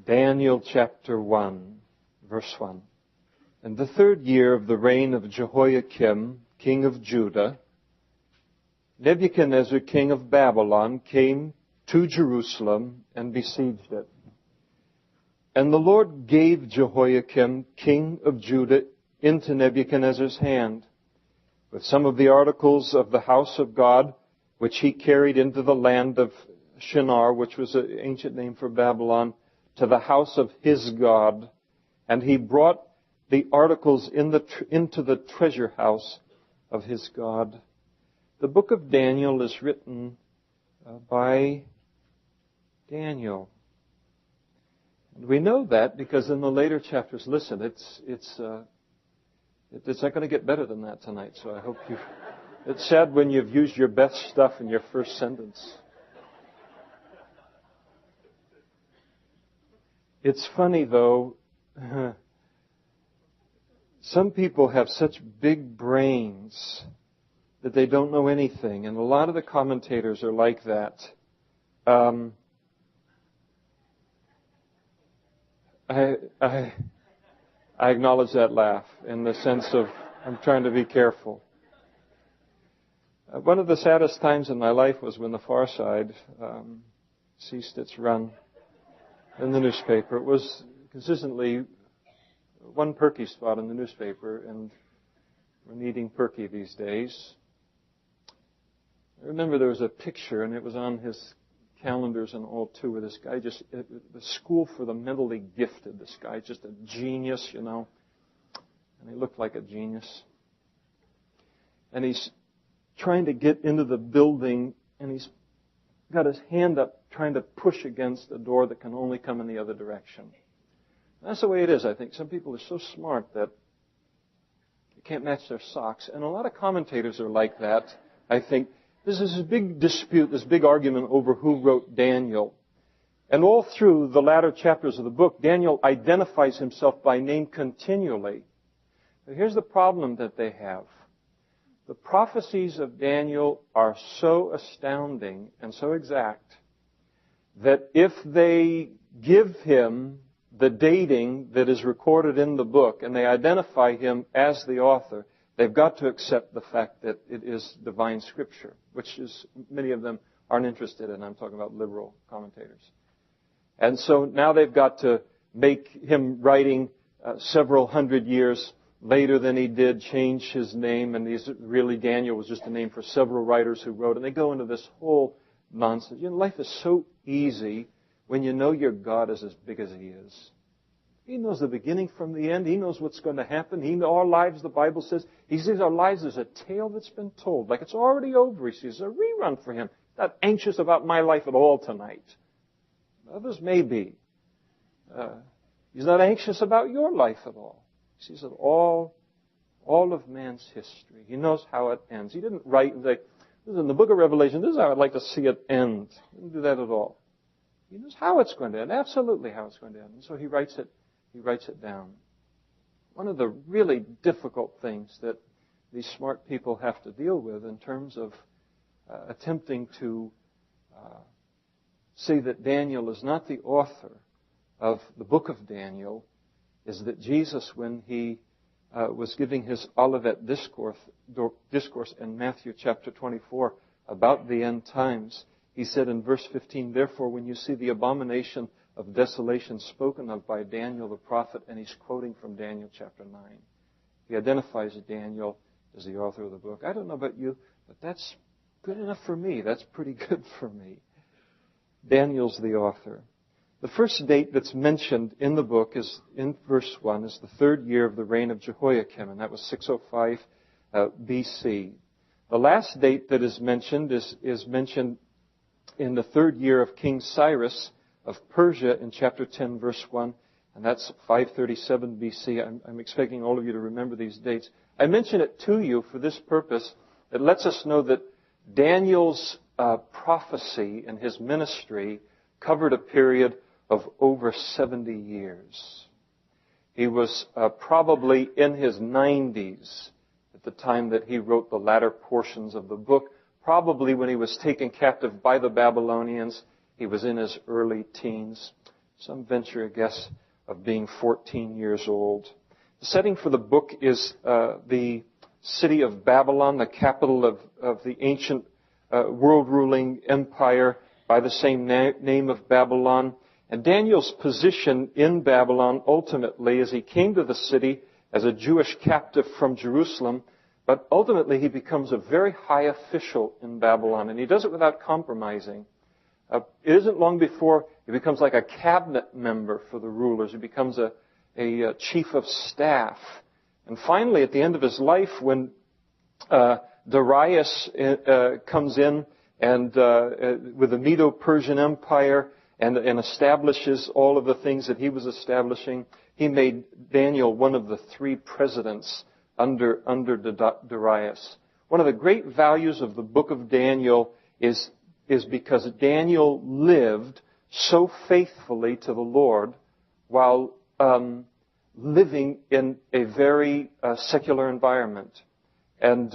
Daniel chapter 1, verse 1. In the 3rd year of the reign of Jehoiakim, king of Judah, Nebuchadnezzar, king of Babylon, came to Jerusalem and besieged it. And the Lord gave Jehoiakim, king of Judah, into Nebuchadnezzar's hand, with some of the articles of the house of God, which he carried into the land of Shinar, which was an ancient name for Babylon, to the house of his God. And he brought the articles into the treasure house of his God. The book of Daniel is written by Daniel. And we know that because in the later chapters, listen, it's not going to get better than that tonight, so I hope you... It's sad when you've used your best stuff in your first sentence. It's funny, though, some people have such big brains that they don't know anything, and a lot of the commentators are like that. I acknowledge that laugh in the sense of I'm trying to be careful. One of the saddest times in my life was when The Far Side ceased its run in the newspaper. It was consistently one perky spot in the newspaper, and we're needing perky these days. I remember there was a picture, and it was on his calendars and all too, where this guy the school for the mentally gifted. This guy, just a genius, you know, and he looked like a genius. And he's trying to get into the building, and he's got his hand up trying to push against a door that can only come in the other direction. That's the way it is, I think. Some people are so smart that you can't match their socks. And a lot of commentators are like that, I think. There's this big dispute, this big argument over who wrote Daniel. And all through the latter chapters of the book, Daniel identifies himself by name continually. But here's the problem that they have. The prophecies of Daniel are so astounding and so exact that if they give him the dating that is recorded in the book and they identify him as the author, they've got to accept the fact that it is divine scripture, which is many of them aren't interested in. I'm talking about liberal commentators. And so now they've got to make him writing several hundred years later than he did, change his name, and Daniel was just a name for several writers who wrote, and they go into this whole nonsense. You know, life is so easy when you know your God is as big as He is. He knows the beginning from the end. He knows what's going to happen. Our lives, the Bible says, He sees our lives as a tale that's been told, like it's already over. He sees a rerun for Him. Not anxious about my life at all tonight. Others may be. He's not anxious about your life at all. He sees it all of man's history. He knows how it ends. He didn't write and say, this is in the book of Revelation, this is how I'd like to see it end. He didn't do that at all. He knows how it's going to end, absolutely how it's going to end. And so he writes it down. One of the really difficult things that these smart people have to deal with in terms of attempting to say that Daniel is not the author of the book of Daniel is that Jesus, when He was giving His Olivet discourse in Matthew chapter 24 about the end times, He said in verse 15, therefore, when you see the abomination of desolation spoken of by Daniel the prophet, and he's quoting from Daniel chapter 9. He identifies Daniel as the author of the book. I don't know about you, but that's good enough for me. That's pretty good for me. Daniel's the author. The first date that's mentioned in the book is in verse 1 is the 3rd year of the reign of Jehoiakim, and that was 605 BC. The last date that is mentioned is mentioned in the 3rd year of King Cyrus of Persia in chapter 10, verse 1, and that's 537 BC. I'm expecting all of you to remember these dates. I mention it to you for this purpose. It lets us know that Daniel's prophecy and his ministry covered a period of over 70 years. He was probably in his 90s at the time that he wrote the latter portions of the book. Probably when he was taken captive by the Babylonians, he was in his early teens. some venture a guess of being 14 years old. The setting for the book is the city of Babylon, the capital of the ancient world-ruling empire by the same name of Babylon. And Daniel's position in Babylon ultimately, as he came to the city as a Jewish captive from Jerusalem, but ultimately he becomes a very high official in Babylon, and he does it without compromising. It isn't long before he becomes like a cabinet member for the rulers. He becomes a chief of staff. And finally, at the end of his life, when Darius comes in and with the Medo-Persian Empire and establishes all of the things that he was establishing, he made Daniel one of the 3 presidents under Darius. One of the great values of the book of Daniel is because Daniel lived so faithfully to the Lord while living in a very secular environment and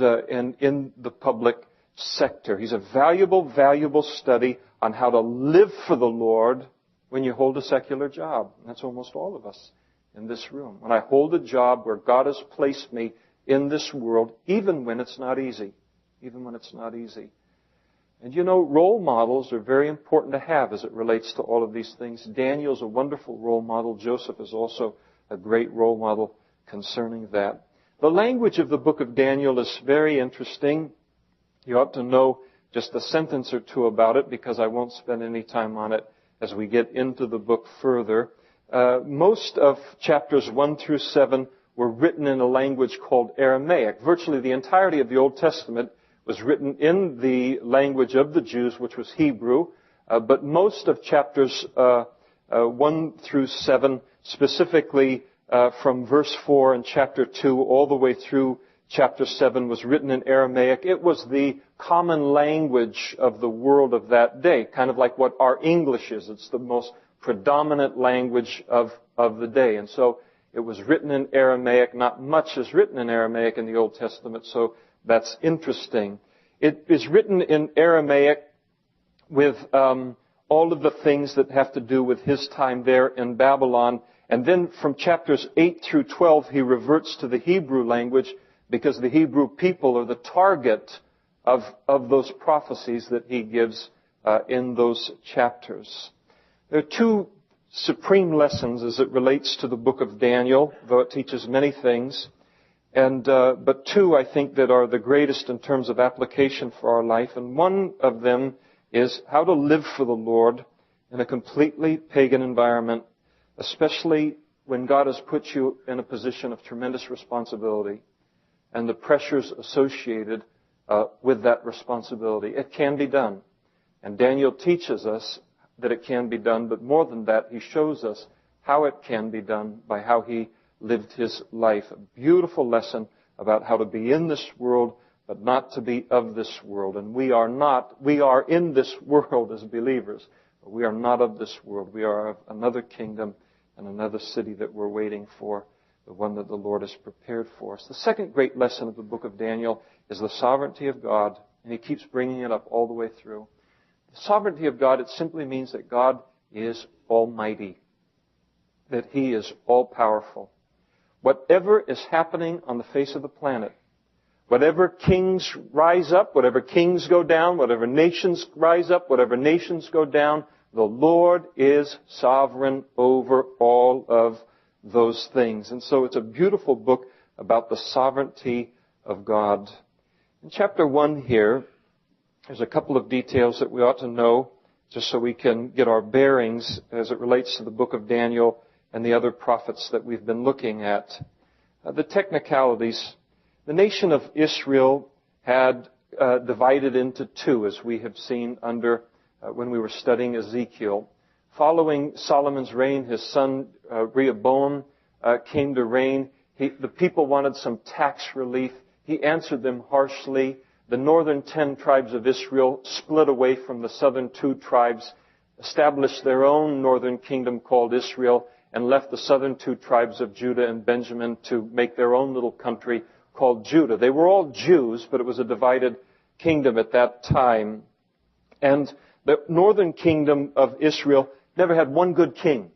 in the public sector. He's a valuable study on how to live for the Lord when you hold a secular job. And that's almost all of us in this room. When I hold a job where God has placed me in this world, even when it's not easy. Even when it's not easy. And you know, role models are very important to have as it relates to all of these things. Daniel's a wonderful role model. Joseph is also a great role model concerning that. The language of the book of Daniel is very interesting. You ought to know just a sentence or two about it because I won't spend any time on it as we get into the book further. Most of chapters 1 through 7 were written in a language called Aramaic. Virtually the entirety of the Old Testament was written in the language of the Jews, which was Hebrew. But most of chapters 1 through 7, specifically from verse 4 and chapter 2 all the way through chapter 7, was written in Aramaic. It was the common language of the world of that day, kind of like what our English is. It's the most predominant language of the day. And so it was written in Aramaic. Not much is written in Aramaic in the Old Testament, so that's interesting. It is written in Aramaic with all of the things that have to do with his time there in Babylon. And then from chapters 8 through 12, he reverts to the Hebrew language because the Hebrew people are the target of those prophecies that he gives in those chapters. There are 2 supreme lessons as it relates to the book of Daniel, though it teaches many things. But 2, I think, that are the greatest in terms of application for our life. And one of them is how to live for the Lord in a completely pagan environment, especially when God has put you in a position of tremendous responsibility and the pressures associated with that responsibility. It can be done. And Daniel teaches us that it can be done, but more than that, he shows us how it can be done by how he lived his life. A beautiful lesson about how to be in this world, but not to be of this world. And we are in this world as believers, but we are not of this world. We are of another kingdom and another city that we're waiting for, the one that the Lord has prepared for us. The second great lesson of the book of Daniel is the sovereignty of God, and he keeps bringing it up all the way through. The sovereignty of God, it simply means that God is almighty, that he is all-powerful. Whatever is happening on the face of the planet, whatever kings rise up, whatever kings go down, whatever nations rise up, whatever nations go down, the Lord is sovereign over all of those things. And so it's a beautiful book about the sovereignty of God. In chapter 1 here, there's a couple of details that we ought to know just so we can get our bearings as it relates to the book of Daniel and the other prophets that we've been looking at. The technicalities. The nation of Israel had divided into 2, as we have seen when we were studying Ezekiel. Following Solomon's reign, his son Rehoboam came to reign. The people wanted some tax relief. He answered them harshly. The northern 10 tribes of Israel split away from the southern 2 tribes, established their own northern kingdom called Israel, and left the southern 2 tribes of Judah and Benjamin to make their own little country called Judah. They were all Jews, but it was a divided kingdom at that time. And the northern kingdom of Israel never had one good king.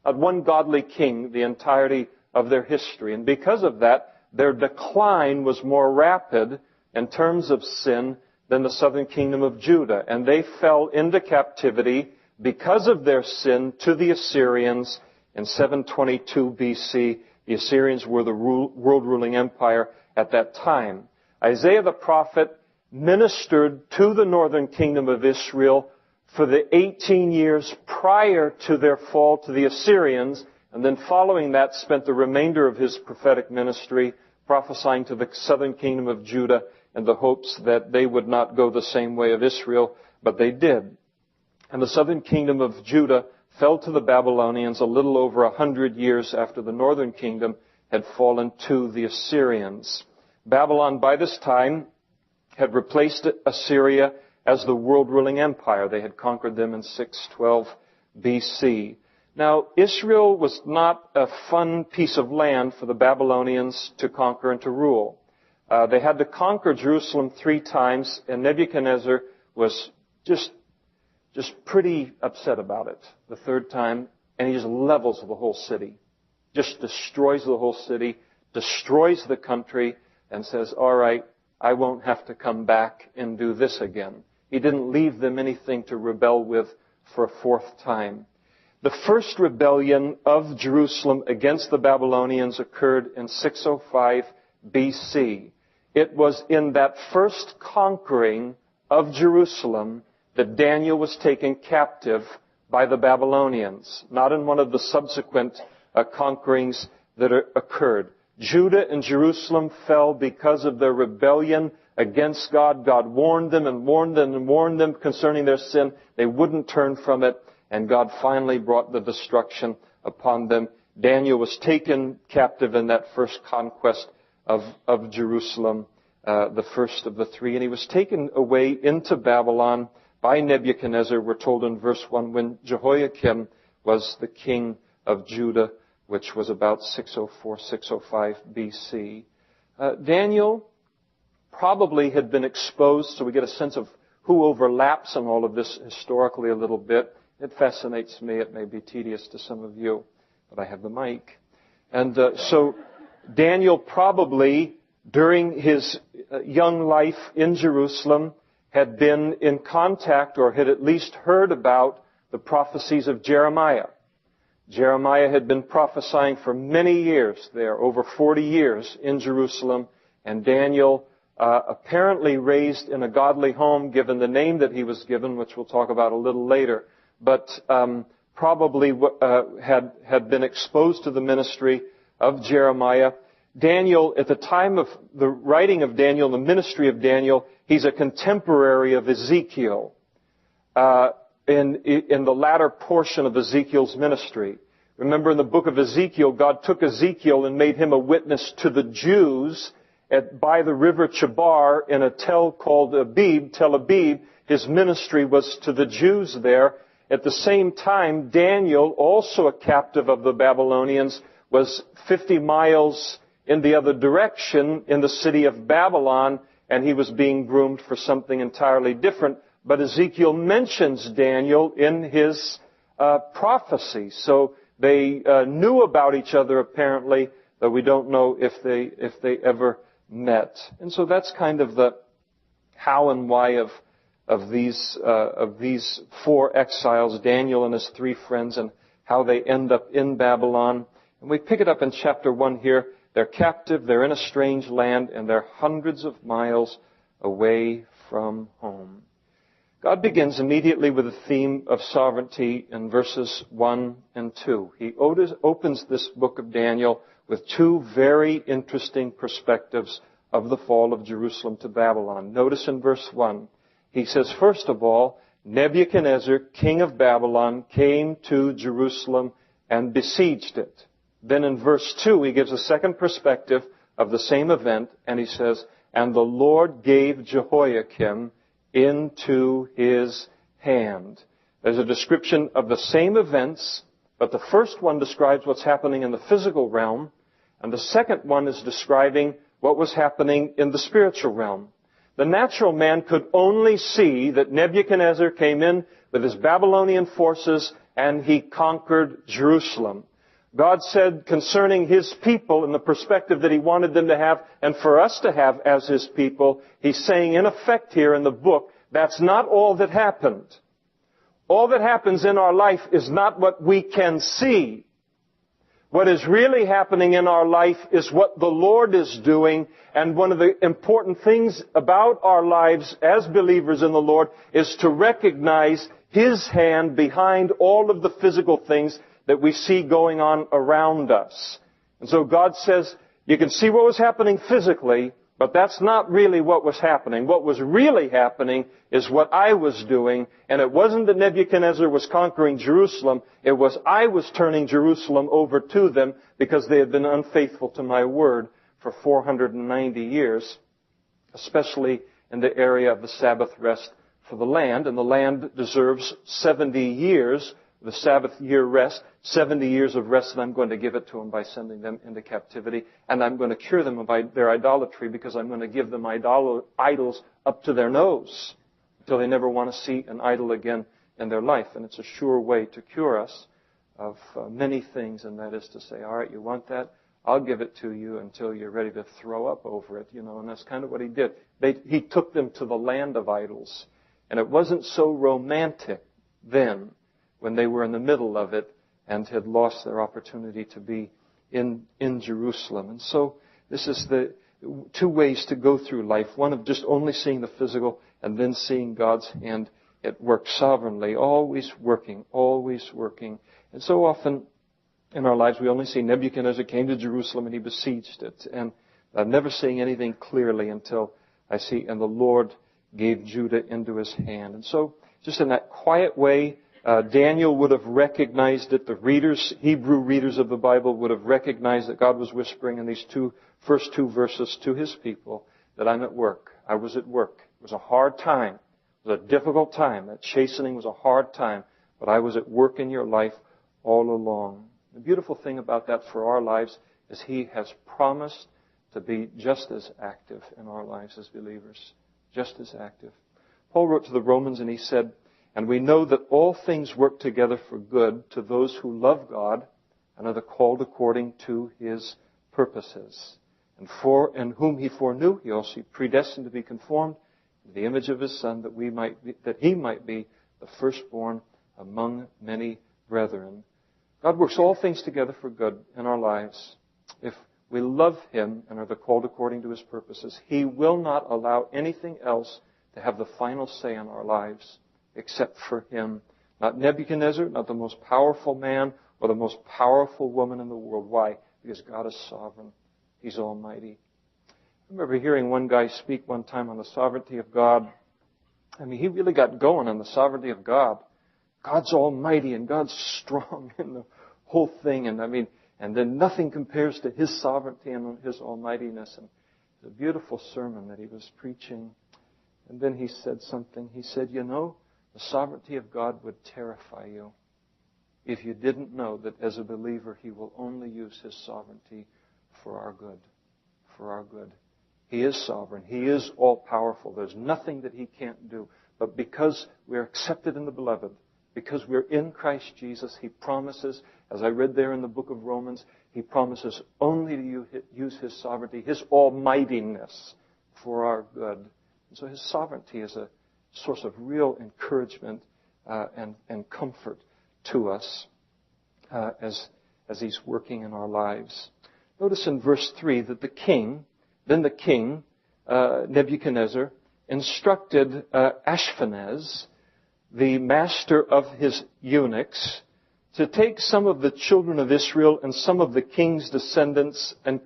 one godly king the entirety of their history. And because of that, their decline was more rapid in terms of sin than the southern kingdom of Judah. And they fell into captivity because of their sin to the Assyrians in 722 BC. The Assyrians were the world-ruling empire at that time. Isaiah the prophet ministered to the northern kingdom of Israel for the 18 years prior to their fall to the Assyrians, and then following that spent the remainder of his prophetic ministry prophesying to the southern kingdom of Judah in the hopes that they would not go the same way of Israel, but they did. And the southern kingdom of Judah fell to the Babylonians a little over 100 years after the northern kingdom had fallen to the Assyrians. Babylon, by this time, had replaced Assyria as the world-ruling empire. They had conquered them in 612 BC. Now, Israel was not a fun piece of land for the Babylonians to conquer and to rule. They had to conquer Jerusalem 3 times, and Nebuchadnezzar was just pretty upset about it the 3rd time, and he just levels the whole city. Just destroys the whole city, destroys the country, and says, all right, I won't have to come back and do this again. He didn't leave them anything to rebel with for a 4th time. The first rebellion of Jerusalem against the Babylonians occurred in 605 BC. It was in that first conquering of Jerusalem that Daniel was taken captive by the Babylonians, not in one of the subsequent conquerings that occurred. Judah and Jerusalem fell because of their rebellion against God. God warned them and warned them and warned them concerning their sin. They wouldn't turn from it, and God finally brought the destruction upon them. Daniel was taken captive in that first conquest of Jerusalem, the first of the 3, and he was taken away into Babylon by Nebuchadnezzar, we're told in verse 1, when Jehoiakim was the king of Judah, which was about 604, 605 BC. Daniel probably had been exposed, so we get a sense of who overlaps in all of this historically a little bit. It fascinates me. It may be tedious to some of you, but I have the mic. And so Daniel probably, during his young life in Jerusalem, had been in contact or had at least heard about the prophecies of Jeremiah. Jeremiah had been prophesying for many years there, over 40 years in Jerusalem, and Daniel, apparently raised in a godly home, given the name that he was given, which we'll talk about a little later, but probably had been exposed to the ministry of Jeremiah. Daniel, at the time of the writing of Daniel, the ministry of Daniel, he's a contemporary of Ezekiel in the latter portion of Ezekiel's ministry. Remember, in the book of Ezekiel, God took Ezekiel and made him a witness to the Jews by the river Chebar in a tell called Tel Abib. His ministry was to the Jews there. At the same time, Daniel, also a captive of the Babylonians, was 50 miles in the other direction in the city of Babylon, and he was being groomed for something entirely different. But Ezekiel mentions Daniel in his prophecy. So they knew about each other apparently, though we don't know if they ever met. And so that's kind of the how and why of these 4 exiles, Daniel and his 3 friends, and how they end up in Babylon. And we pick it up in chapter 1 here. They're captive, they're in a strange land, and they're hundreds of miles away from home. God begins immediately with the theme of sovereignty in verses 1 and 2. He opens this book of Daniel with 2 very interesting perspectives of the fall of Jerusalem to Babylon. Notice in verse 1, he says, first of all, Nebuchadnezzar, king of Babylon, came to Jerusalem and besieged it. Then in verse 2, he gives a second perspective of the same event, and he says, and the Lord gave Jehoiakim into his hand. There's a description of the same events, but the first one describes what's happening in the physical realm, and the second one is describing what was happening in the spiritual realm. The natural man could only see that Nebuchadnezzar came in with his Babylonian forces and He conquered Jerusalem. God said concerning His people and the perspective that He wanted them to have and for us to have as His people, He's saying in effect here in the book, that's not all that happened. All that happens in our life is not what we can see. What is really happening in our life is what the Lord is doing, and one of the important things about our lives as believers in the Lord is to recognize His hand behind all of the physical things that we see going on around us. And so God says, you can see what was happening physically, but that's not really what was happening. What was really happening is what I was doing, and it wasn't that Nebuchadnezzar was conquering Jerusalem, it was I was turning Jerusalem over to them because they had been unfaithful to my word for 490 years, especially in the area of the Sabbath rest for the land, and the land deserves 70 years, the Sabbath year rest, 70 years of rest, and I'm going to give it to them by sending them into captivity. And I'm going to cure them of their idolatry because I'm going to give them idols up to their nose until they never want to see an idol again in their life. And it's a sure way to cure us of many things, and that is to say, all right, you want that? I'll give it to you until you're ready to throw up over it, and that's kind of what He did. He took them to the land of idols. And it wasn't so romantic then when they were in the middle of it and had lost their opportunity to be in Jerusalem. And so this is the two ways to go through life. One of just only seeing the physical and then seeing God's hand at work sovereignly, always working, always working. And so often in our lives we only see Nebuchadnezzar came to Jerusalem and he besieged it. And I'm never seeing anything clearly until I see, and the Lord gave Judah into his hand. And so just in that quiet way, Daniel would have recognized it. The Hebrew readers of the Bible would have recognized that God was whispering in these first two verses to His people that I'm at work. I was at work. It was a hard time. It was a difficult time. That chastening was a hard time. But I was at work in your life all along. The beautiful thing about that for our lives is He has promised to be just as active in our lives as believers. Just as active. Paul wrote to the Romans and he said, and we know that all things work together for good to those who love God and are the called according to His purposes. And whom He foreknew, He also predestined to be conformed to the image of His Son, that He might be the firstborn among many brethren. God works all things together for good in our lives. If we love Him and are the called according to His purposes, He will not allow anything else to have the final say in our lives except for Him. Not Nebuchadnezzar, not the most powerful man or the most powerful woman in the world. Why? Because God is sovereign. He's almighty. I remember hearing one guy speak one time on the sovereignty of God. I mean, he really got going on the sovereignty of God. God's almighty and God's strong in the whole thing. And then nothing compares to His sovereignty and His almightiness. And it's a beautiful sermon that he was preaching. And then he said something. He said, the sovereignty of God would terrify you if you didn't know that as a believer He will only use His sovereignty for our good. For our good. He is sovereign. He is all-powerful. There's nothing that He can't do. But because we're accepted in the Beloved, because we're in Christ Jesus, He promises, as I read there in the book of Romans, He promises only to use His sovereignty, His almightiness for our good. And so His sovereignty is a source of real encouragement and comfort to us as He's working in our lives. Notice in verse 3 that the king, Nebuchadnezzar, instructed Ashpenaz, the master of his eunuchs, to take some of the children of Israel and some of the king's descendants and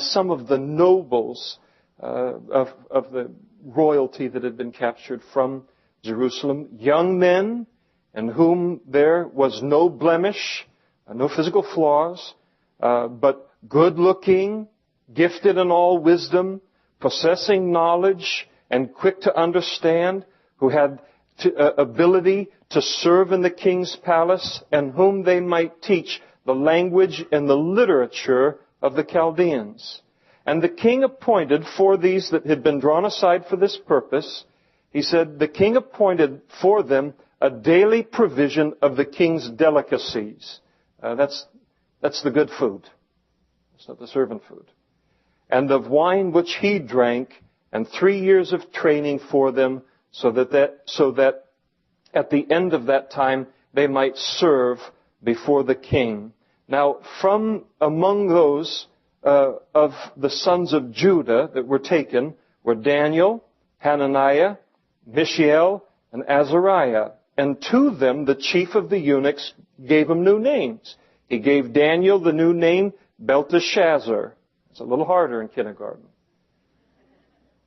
some of the nobles of the royalty that had been captured from Jerusalem, young men in whom there was no blemish, no physical flaws, but good-looking, gifted in all wisdom, possessing knowledge and quick to understand, who had ability to serve in the king's palace, and whom they might teach the language and the literature of the Chaldeans. And the king appointed for these that had been drawn aside for this purpose, he said, the king appointed for them a daily provision of the king's delicacies. That's the good food. It's not the servant food. And of wine which he drank, and 3 years of training for them, so that at the end of that time they might serve before the king. Now, from among those of the sons of Judah that were taken were Daniel, Hananiah, Mishael, and Azariah. And to them the chief of the eunuchs gave them new names. He gave Daniel the new name Belteshazzar. It's a little harder in kindergarten.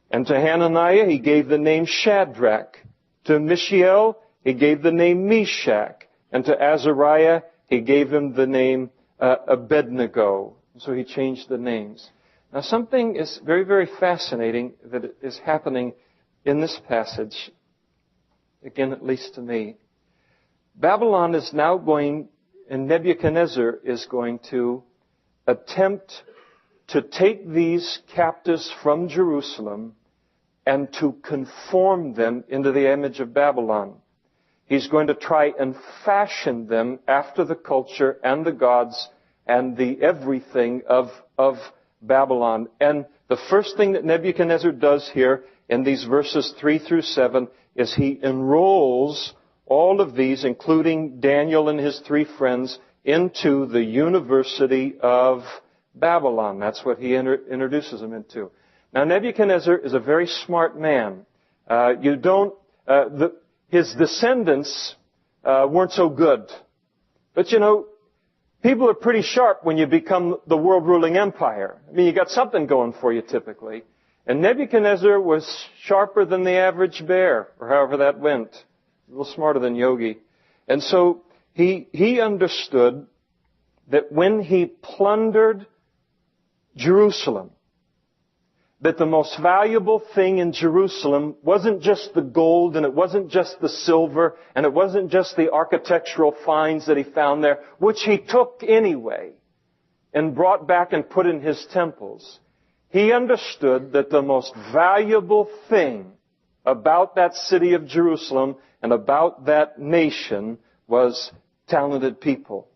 And to Hananiah he gave the name Shadrach. To Mishael he gave the name Meshach. And to Azariah he gave him the name Abednego. So he changed the names. Now something is very, very fascinating that is happening in this passage. Again, at least to me. Babylon is now going, and Nebuchadnezzar is going to attempt to take these captives from Jerusalem and to conform them into the image of Babylon. He's going to try and fashion them after the culture and the gods and the everything of Babylon. And the first thing that Nebuchadnezzar does here in these verses 3 through 7 is he enrolls all of these, including Daniel and his 3 friends, into the University of Babylon. That's what he introduces them into. Now, Nebuchadnezzar is a very smart man. His descendants weren't so good. But people are pretty sharp when you become the world-ruling empire. I mean, you got something going for you typically. And Nebuchadnezzar was sharper than the average bear, or however that went. A little smarter than Yogi. And so he understood that when he plundered Jerusalem, that the most valuable thing in Jerusalem wasn't just the gold, and it wasn't just the silver, and it wasn't just the architectural finds that he found there, which he took anyway and brought back and put in his temples. He understood that the most valuable thing about that city of Jerusalem and about that nation was talented people.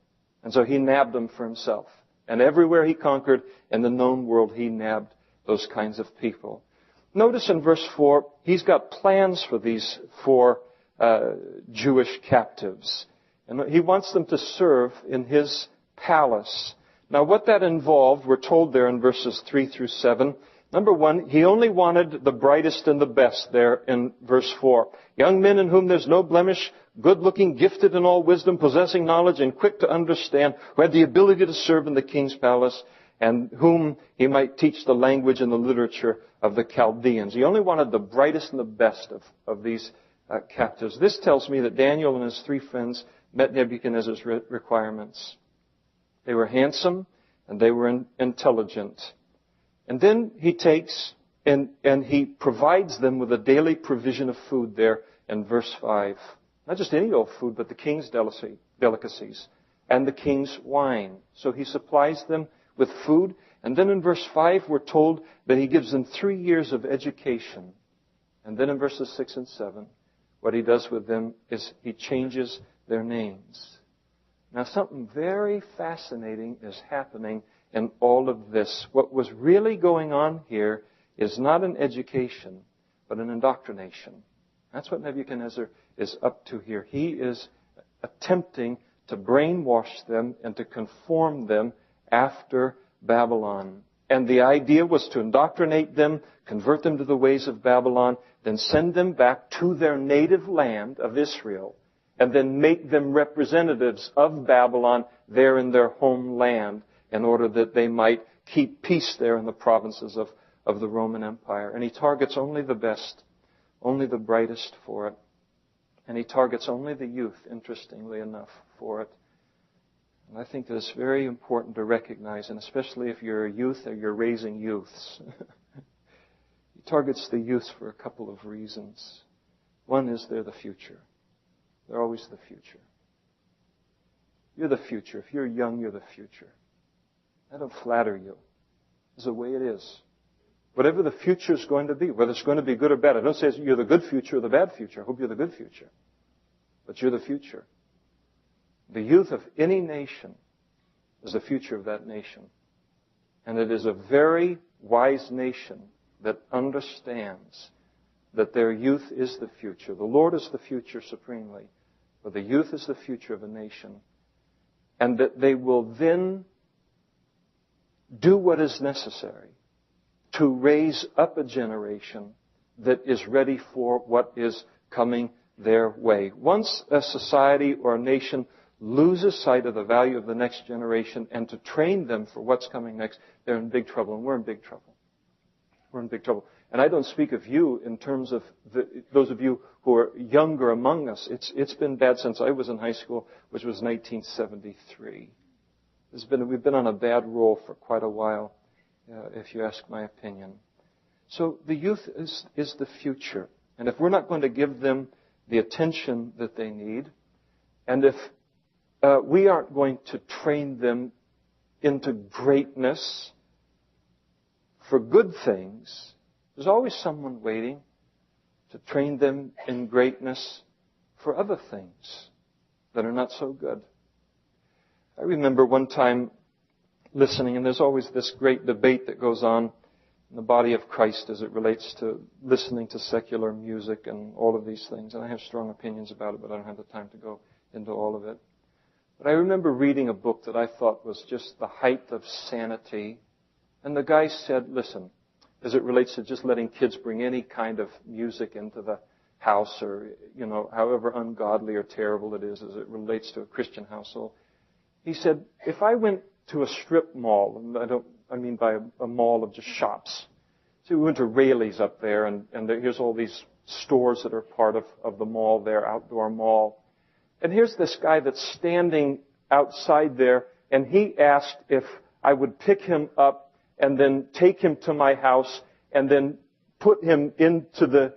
And so he nabbed them for himself. And everywhere he conquered in the known world, he nabbed those kinds of people. Notice in verse 4, he's got plans for these 4 Jewish captives. And he wants them to serve in his palace. Now, what that involved, we're told there in verses 3 through 7. Number 1, he only wanted the brightest and the best there in verse 4. Young men in whom there's no blemish, good-looking, gifted in all wisdom, possessing knowledge, and quick to understand, who had the ability to serve in the king's palace, and whom he might teach the language and the literature of the Chaldeans. He only wanted the brightest and the best of these captives. This tells me that Daniel and his 3 friends met Nebuchadnezzar's requirements. They were handsome and they were intelligent. And then he takes and he provides them with a daily provision of food there in verse 5. Not just any old food, but the king's delicacies and the king's wine. So he supplies them with food. And then in verse 5, we're told that he gives them 3 years of education. And then in verses 6 and 7, what he does with them is he changes their names. Now, something very fascinating is happening in all of this. What was really going on here is not an education, but an indoctrination. That's what Nebuchadnezzar is up to here. He is attempting to brainwash them and to conform them after Babylon. And the idea was to indoctrinate them, convert them to the ways of Babylon, then send them back to their native land of Israel, and then make them representatives of Babylon there in their homeland in order that they might keep peace there in the provinces of the Roman Empire. And he targets only the best, only the brightest for it. And he targets only the youth, interestingly enough, for it. And I think that it's very important to recognize, and especially if you're a youth or you're raising youths. He targets the youth for a couple of reasons. One is they're the future. They're always the future. You're the future. If you're young, you're the future. That'll flatter you. It's the way it is. Whatever the future is going to be, whether it's going to be good or bad. I don't say you're the good future or the bad future. I hope you're the good future. but you're the future. The youth of any nation is the future of that nation. And it is a very wise nation that understands that their youth is the future. The Lord is the future supremely, but the youth is the future of a nation. And that they will then do what is necessary to raise up a generation that is ready for what is coming their way. Once a society or a nation loses sight of the value of the next generation and to train them for what's coming next, they're in big trouble, and we're in big trouble. We're in big trouble. And I don't speak of you in terms of those of you who are younger among us. It's been bad since I was in high school, which was 1973. We've been on a bad roll for quite a while, if you ask my opinion. So the youth is the future. And if we're not going to give them the attention that they need, and if we aren't going to train them into greatness for good things, there's always someone waiting to train them in greatness for other things that are not so good. I remember one time listening, and there's always this great debate that goes on in the body of Christ as it relates to listening to secular music and all of these things. And I have strong opinions about it, but I don't have the time to go into all of it. But I remember reading a book that I thought was just the height of sanity. And the guy said, listen, as it relates to just letting kids bring any kind of music into the house or, however ungodly or terrible it is as it relates to a Christian household. He said, if I went to a strip mall, and I mean by a mall of just shops. So we went to Rayleigh's up there, and here's all these stores that are part of the mall there, outdoor mall. And here's this guy that's standing outside there, and he asked if I would pick him up and then take him to my house and then put him into the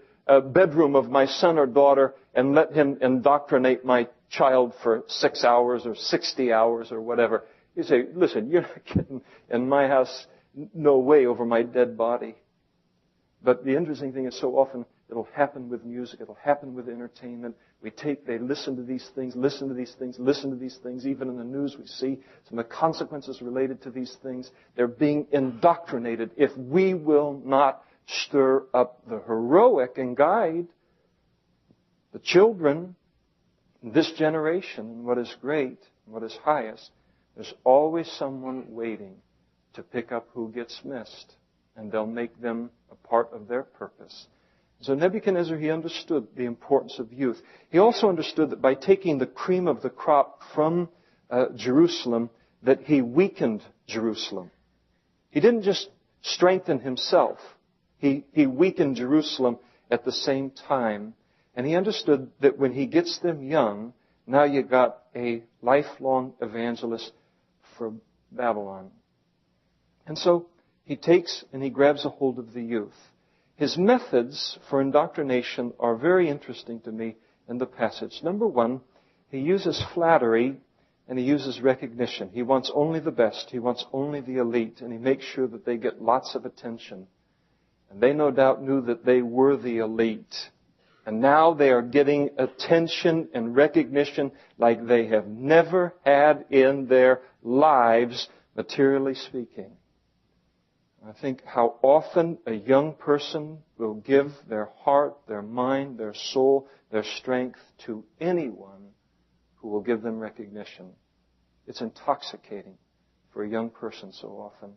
bedroom of my son or daughter and let him indoctrinate my child for 6 hours or 60 hours or whatever. You say, listen, you're not getting in my house, no way, over my dead body. But the interesting thing is so often it'll happen with music, it'll happen with entertainment. They listen to these things, even in the news we see some of the consequences related to these things. They're being indoctrinated. If we will not stir up the heroic and guide the children in this generation in what is great and what is highest, there's always someone waiting to pick up who gets missed, and they'll make them a part of their purpose. So Nebuchadnezzar, he understood the importance of youth. He also understood that by taking the cream of the crop from Jerusalem, that he weakened Jerusalem. He didn't just strengthen himself. He weakened Jerusalem at the same time. And he understood that when he gets them young, now you got a lifelong evangelist for Babylon. And so he takes and he grabs a hold of the youth. His methods for indoctrination are very interesting to me in the passage. Number one, he uses flattery and he uses recognition. He wants only the best. He wants only the elite, and he makes sure that they get lots of attention. And they no doubt knew that they were the elite. And now they are getting attention and recognition like they have never had in their lives, materially speaking. I think how often a young person will give their heart, their mind, their soul, their strength to anyone who will give them recognition. It's intoxicating for a young person so often.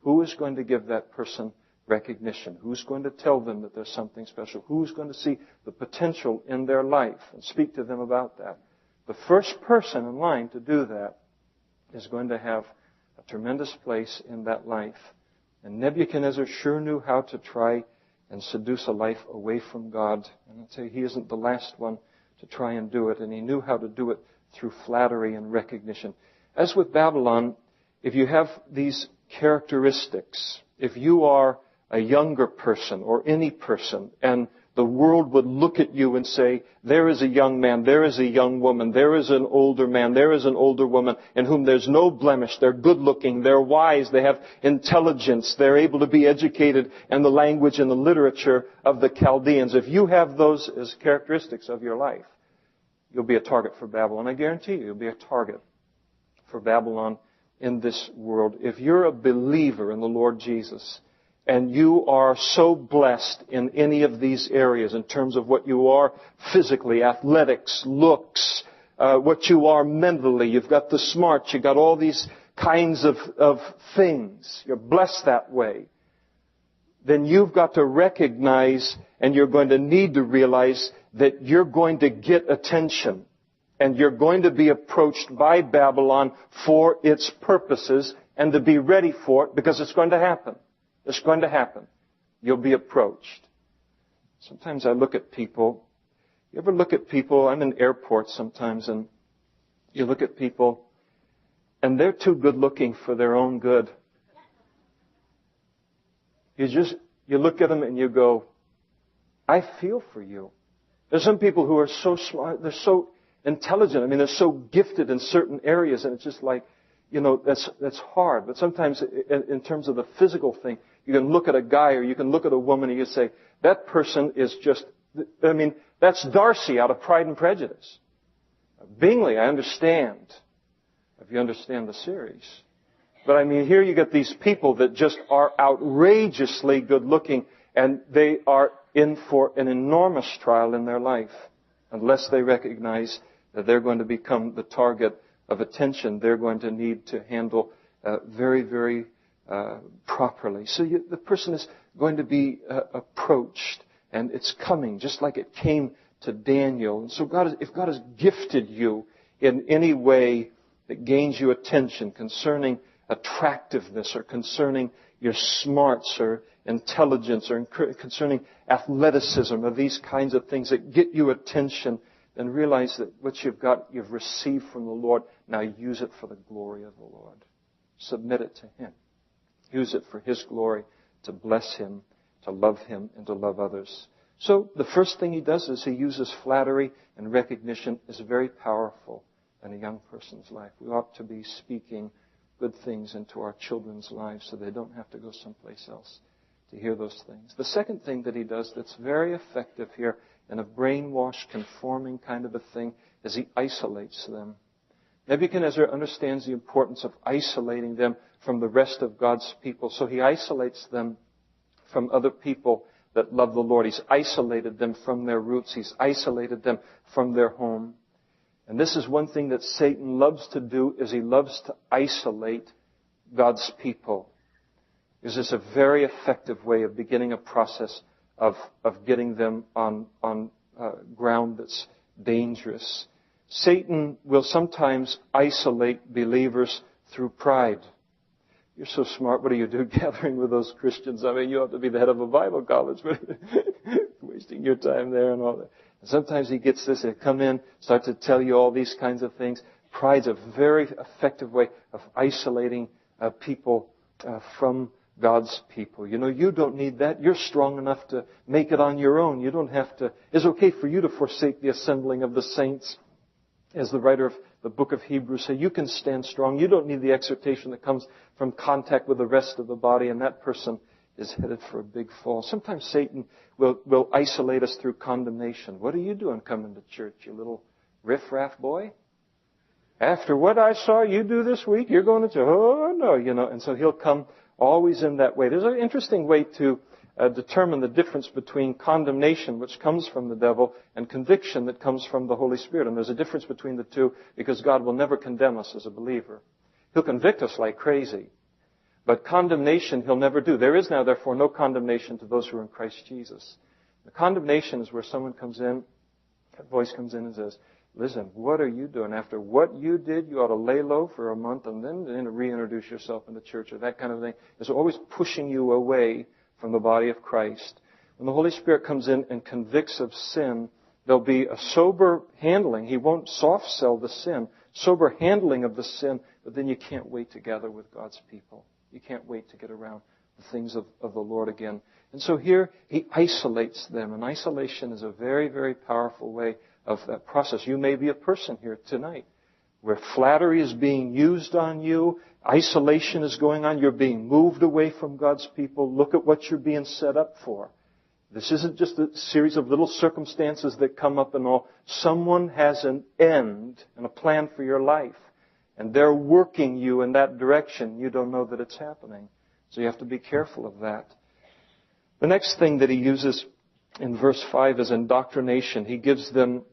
Who is going to give that person recognition? Who's going to tell them that there's something special? Who's going to see the potential in their life and speak to them about that? The first person in line to do that is going to have a tremendous place in that life. And Nebuchadnezzar sure knew how to try and seduce a life away from God. And I'll tell you, he isn't the last one to try and do it. And he knew how to do it through flattery and recognition. As with Babylon, if you have these characteristics, if you are a younger person or any person, and the world would look at you and say, there is a young man, there is a young woman, there is an older man, there is an older woman in whom there's no blemish. They're good looking, they're wise, they have intelligence, they're able to be educated in the language and the literature of the Chaldeans. If you have those as characteristics of your life, you'll be a target for Babylon. I guarantee you'll be a target for Babylon in this world. If you're a believer in the Lord Jesus, and you are so blessed in any of these areas in terms of what you are physically, athletics, looks, what you are mentally, you've got the smarts, you've got all these kinds of things, you're blessed that way, then you've got to recognize, and you're going to need to realize, that you're going to get attention. And you're going to be approached by Babylon for its purposes, and to be ready for it, because it's going to happen. It's going to happen. You'll be approached. Sometimes I look at people. You ever look at people? I'm in airports sometimes, and you look at people, and they're too good looking for their own good. You look at them and you go, I feel for you. There's some people who are so smart, they're so intelligent. I mean, they're so gifted in certain areas, and it's just like, that's hard. But sometimes in terms of the physical thing, you can look at a guy or you can look at a woman and you say, that person is just, that's Darcy out of Pride and Prejudice. Bingley, I understand, if you understand the series. But here you get these people that just are outrageously good looking, and they are in for an enormous trial in their life unless they recognize that they're going to become the target of attention. They're going to need to handle very, very properly. So the person is going to be approached, and it's coming just like it came to Daniel. And so if God has gifted you in any way that gains you attention concerning attractiveness or concerning your smarts or intelligence or concerning athleticism or these kinds of things that get you attention, then realize that what you've got, you've received from the Lord. Now use it for the glory of the Lord. Submit it to Him. Use it for His glory, to bless Him, to love Him, and to love others. So the first thing He does is He uses flattery, and recognition is very powerful in a young person's life. We ought to be speaking good things into our children's lives so they don't have to go someplace else to hear those things. The second thing that He does that's very effective here in a brainwash, conforming kind of a thing is He isolates them. Nebuchadnezzar understands the importance of isolating them from the rest of God's people. So he isolates them from other people that love the Lord. He's isolated them from their roots. He's isolated them from their home. And this is one thing that Satan loves to do, is he loves to isolate God's people. This is a very effective way of beginning a process of getting them on ground that's dangerous. Satan will sometimes isolate believers through pride. You're so smart. What do you do gathering with those Christians? You ought to be the head of a Bible college, but wasting your time there and all that. And sometimes he gets this, he'll come in, start to tell you all these kinds of things. Pride's a very effective way of isolating people from God's people. You don't need that. You're strong enough to make it on your own. You don't have to. It's okay for you to forsake the assembling of the saints. As the writer of the book of Hebrews says, you can stand strong. You don't need the exhortation that comes from contact with the rest of the body, and that person is headed for a big fall. Sometimes Satan will isolate us through condemnation. What are you doing coming to church, you little riffraff boy? After what I saw you do this week, you're going to church. Oh, no, And so he'll come always in that way. There's an interesting way to determine the difference between condemnation, which comes from the devil, and conviction that comes from the Holy Spirit. And there's a difference between the two, because God will never condemn us as a believer. He'll convict us like crazy. But condemnation He'll never do. There is now, therefore, no condemnation to those who are in Christ Jesus. The condemnation is where someone comes in, a voice comes in and says, listen, what are you doing? After what you did, you ought to lay low for a month and then reintroduce yourself in the church, or that kind of thing. It's always pushing you away from the body of Christ. When the Holy Spirit comes in and convicts of sin, there'll be a sober handling. He won't soft sell the sin. Sober handling of the sin, but then you can't wait to gather with God's people. You can't wait to get around the things of the Lord again. And so here, He isolates them. And isolation is a very, very powerful way of that process. You may be a person here tonight where flattery is being used on you, isolation is going on, you're being moved away from God's people. Look at what you're being set up for. This isn't just a series of little circumstances that come up and all. Someone has an end and a plan for your life. And they're working you in that direction. You don't know that it's happening. So you have to be careful of that. The next thing that he uses in verse 5 is indoctrination. He gives them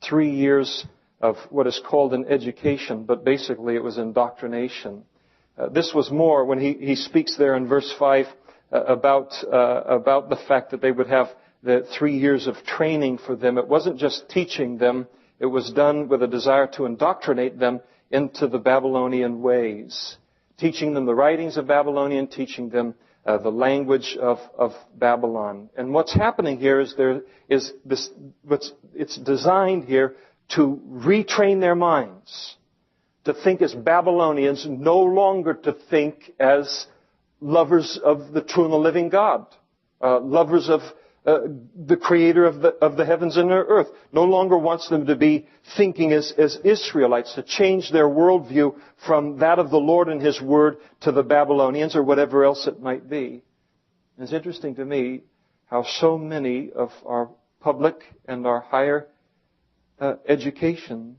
3 years of what is called an education, but basically it was indoctrination. This was more when he speaks there in verse 5 about the fact that they would have the 3 years of training for them. It wasn't just teaching them. It was done with a desire to indoctrinate them into the Babylonian ways. Teaching them the writings of Babylonian, teaching them the language of Babylon. And what's happening here is it's designed here to retrain their minds, to think as Babylonians, no longer to think as lovers of the true and the living God, lovers of the Creator of the heavens and the earth. No longer wants them to be thinking as Israelites, to change their worldview from that of the Lord and His Word to the Babylonians or whatever else it might be. And it's interesting to me how so many of our public and our higher education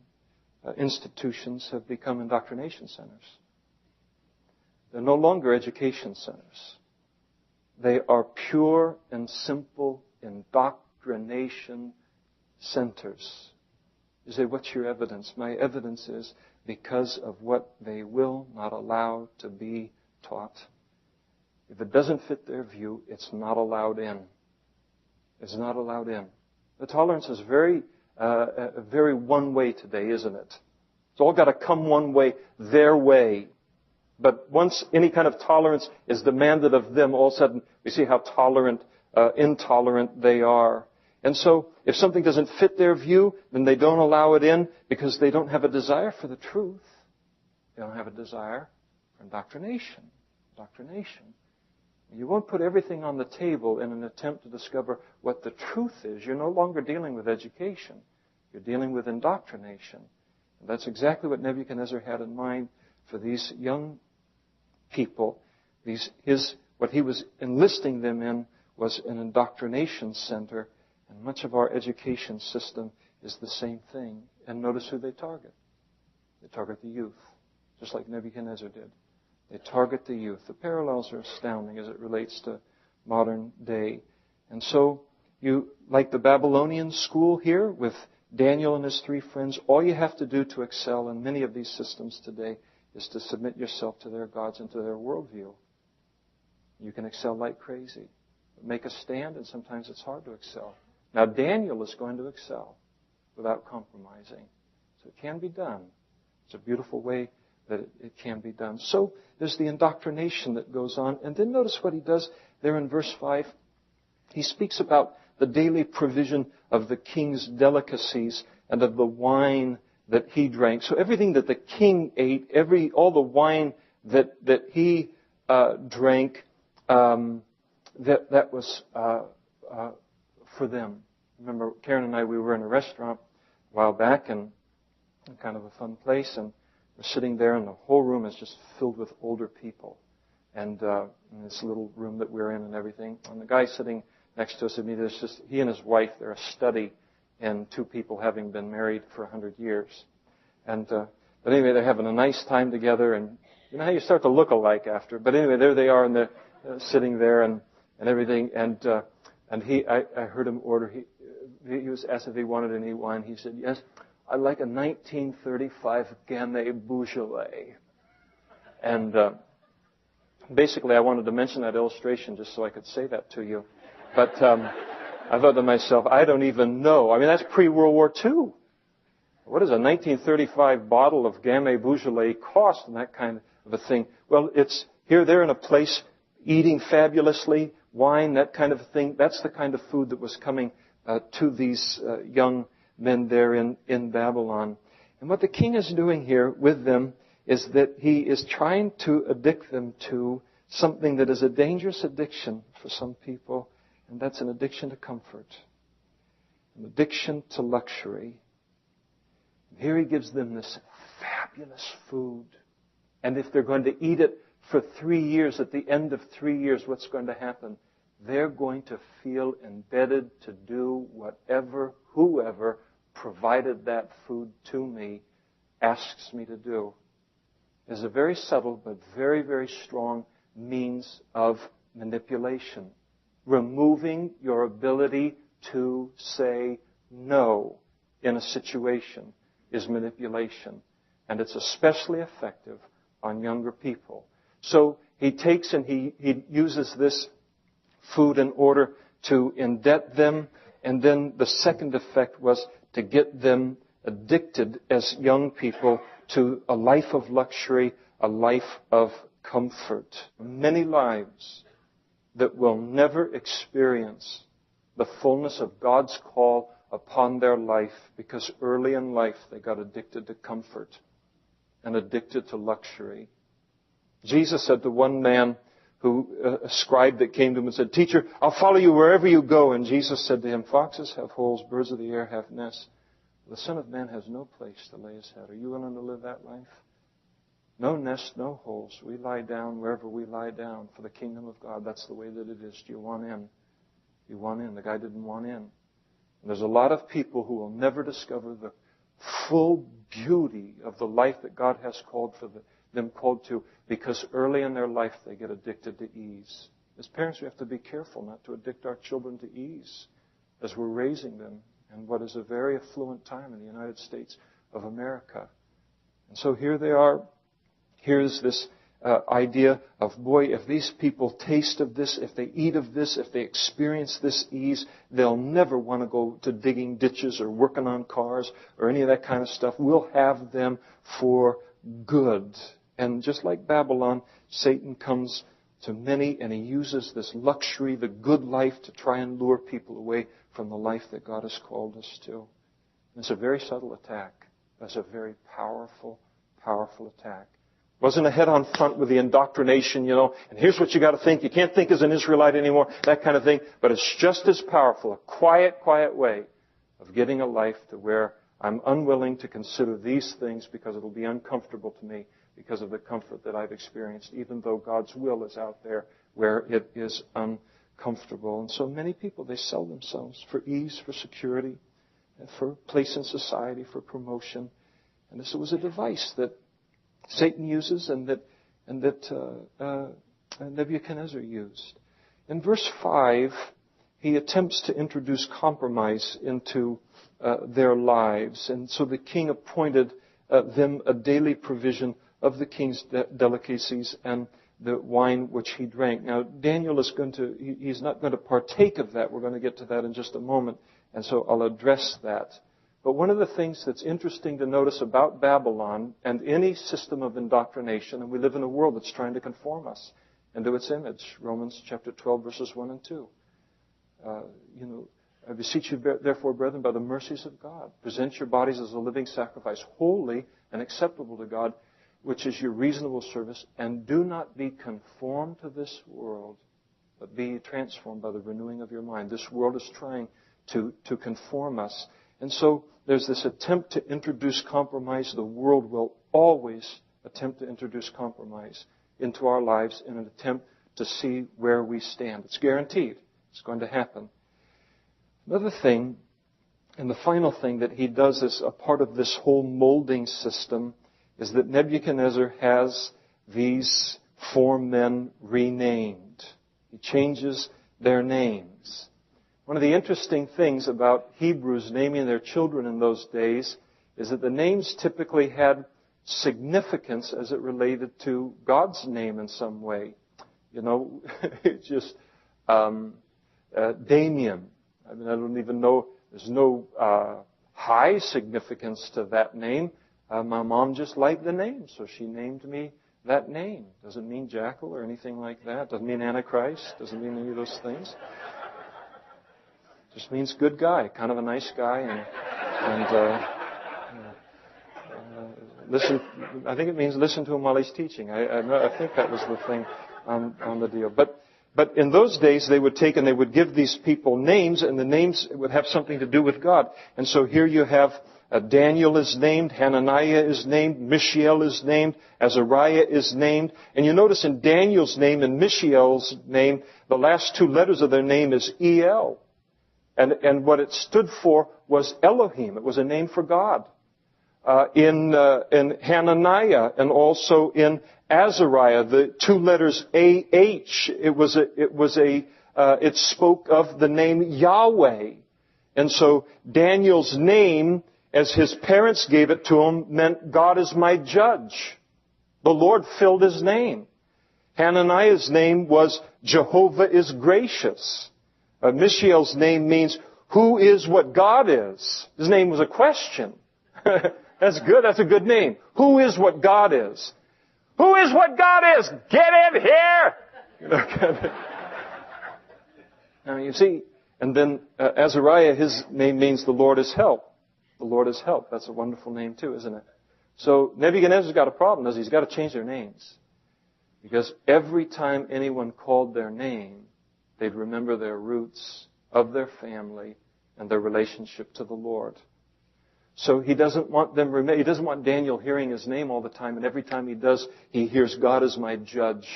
institutions have become indoctrination centers. They're no longer education centers. They are pure and simple indoctrination centers. You say, what's your evidence? My evidence is because of what they will not allow to be taught. If it doesn't fit their view, it's not allowed in. It's not allowed in. The tolerance is very one way today, isn't it? It's all got to come one way, their way. But once any kind of tolerance is demanded of them, all of a sudden we see how intolerant they are. And so if something doesn't fit their view, then they don't allow it in because they don't have a desire for the truth. They don't have a desire for indoctrination. You won't put everything on the table in an attempt to discover what the truth is. You're no longer dealing with education. You're dealing with indoctrination. And that's exactly what Nebuchadnezzar had in mind for these young people. What he was enlisting them in was an indoctrination center, and much of our education system is the same thing. And notice who they target. They target the youth, just like Nebuchadnezzar did. They target the youth. The parallels are astounding as it relates to modern day. And so, like the Babylonian school here with Daniel and his 3 friends, all you have to do to excel in many of these systems today is to submit yourself to their gods and to their worldview. You can excel like crazy. Make a stand, and sometimes it's hard to excel. Now, Daniel is going to excel without compromising. So it can be done. It's a beautiful way that it can be done. So there's the indoctrination that goes on. And then notice what he does there in verse 5. He speaks about the daily provision of the king's delicacies and of the wine that he drank. So everything that the king ate, all the wine that he drank, that was for them. Remember, Karen and I, we were in a restaurant a while back, and kind of a fun place, and we're sitting there, and the whole room is just filled with older people, and in this little room that we're in and everything. And the guy sitting next to us, there's just he and his wife. They're a study in 2 people having been married for 100 years. And but anyway, they're having a nice time together, and you know how you start to look alike after. But anyway, there they are, and they're sitting there and everything. And I heard him order. He was asked if he wanted any wine. He said, "Yes, I'd like a 1935 Gamay Beaujolais." And basically, I wanted to mention that illustration just so I could say that to you. But I thought to myself, I don't even know. I mean, that's pre-World War II. What does a 1935 bottle of Gamay Beaujolais cost and that kind of a thing? Well, it's here, there, in a place, eating fabulously, wine, that kind of thing. That's the kind of food that was coming to these young men there in Babylon. And what the king is doing here with them is that he is trying to addict them to something that is a dangerous addiction for some people, and that's an addiction to comfort, an addiction to luxury. And here he gives them this fabulous food. And if they're going to eat it for 3 years, at the end of 3 years, what's going to happen? they're going to feel embedded to do whatever, whoever provided that food to me asks me to do. Is a very subtle but very, very strong means of manipulation. Removing your ability to say no in a situation is manipulation. And it's especially effective on younger people. So he takes and he uses this food in order to indebt them. And then the second effect was to get them addicted as young people to a life of luxury, a life of comfort. Many lives that will never experience the fullness of God's call upon their life because early in life they got addicted to comfort and addicted to luxury. Jesus said to one man who, a scribe that came to him and said, "Teacher, I'll follow you wherever you go." And Jesus said to him, "Foxes have holes, birds of the air have nests. The Son of Man has no place to lay his head." Are you willing to live that life? No nest, no holes. We lie down wherever we lie down for the kingdom of God. That's the way that it is. Do you want in? You want in. The guy didn't want in. And there's a lot of people who will never discover the full beauty of the life that God has called for them called to because early in their life they get addicted to ease. As parents, we have to be careful not to addict our children to ease as we're raising them in what is a very affluent time in the United States of America. And so here they are. Here's this idea of, boy, if these people taste of this, if they eat of this, if they experience this ease, they'll never want to go to digging ditches or working on cars or any of that kind of stuff. We'll have them for good. And just like Babylon, Satan comes to many and he uses this luxury, the good life, to try and lure people away from the life that God has called us to. And it's a very subtle attack. It's a very powerful, powerful attack. It wasn't a head-on front with the indoctrination, and here's what you got to think. You can't think as an Israelite anymore, that kind of thing. But it's just as powerful, a quiet, quiet way of getting a life to where I'm unwilling to consider these things because it'll be uncomfortable to me because of the comfort that I've experienced, even though God's will is out there where it is uncomfortable. And so many people, they sell themselves for ease, for security, and for place in society, for promotion. And this was a device that Satan uses and that Nebuchadnezzar used. In verse 5, he attempts to introduce compromise into their lives. And so the king appointed them a daily provision of the king's delicacies and the wine which he drank. Now, Daniel he's not going to partake of that. We're going to get to that in just a moment. And so I'll address that. But one of the things that's interesting to notice about Babylon and any system of indoctrination, and we live in a world that's trying to conform us into its image. Romans chapter 12, verses 1 and 2. I beseech you, therefore, brethren, by the mercies of God, present your bodies as a living sacrifice, holy and acceptable to God, which is your reasonable service, and do not be conformed to this world, but be transformed by the renewing of your mind. This world is trying to conform us. And so there's this attempt to introduce compromise. The world will always attempt to introduce compromise into our lives in an attempt to see where we stand. It's guaranteed. It's going to happen. Another thing, and the final thing that he does as a part of this whole molding system, is that Nebuchadnezzar has these 4 men renamed. He changes their names. One of the interesting things about Hebrews naming their children in those days is that the names typically had significance as it related to God's name in some way. It's just Damian. I don't even know, there's no high significance to that name. My mom just liked the name, so she named me that name. Doesn't mean jackal or anything like that. Doesn't mean Antichrist. Doesn't mean any of those things. Just means good guy, kind of a nice guy, and listen. I think it means listen to him while he's teaching. I think that was the thing on the deal. But in those days, they would take and they would give these people names, and the names would have something to do with God. And so here you have Daniel is named, Hananiah is named, Mishael is named, Azariah is named. And you notice in Daniel's name and Mishael's name, the last two letters of their name is El. And what it stood for was Elohim. It was a name for God. In Hananiah and also in Azariah, the two letters A-H, it spoke of the name Yahweh. And so Daniel's name, as his parents gave it to him, meant God is my judge. The Lord filled his name. Hananiah's name was Jehovah is gracious. Mishael's name means who is what God is. His name was a question. That's good. That's a good name. Who is what God is? Who is what God is? Get in here! Now you see, and then Azariah, his name means the Lord is help. The Lord is help. That's a wonderful name too, isn't it? So Nebuchadnezzar's got a problem, does he? He's got to change their names. Because every time anyone called their name, they'd remember their roots of their family and their relationship to the Lord. So he doesn't want Daniel hearing his name all the time, and every time he does, he hears God is my judge.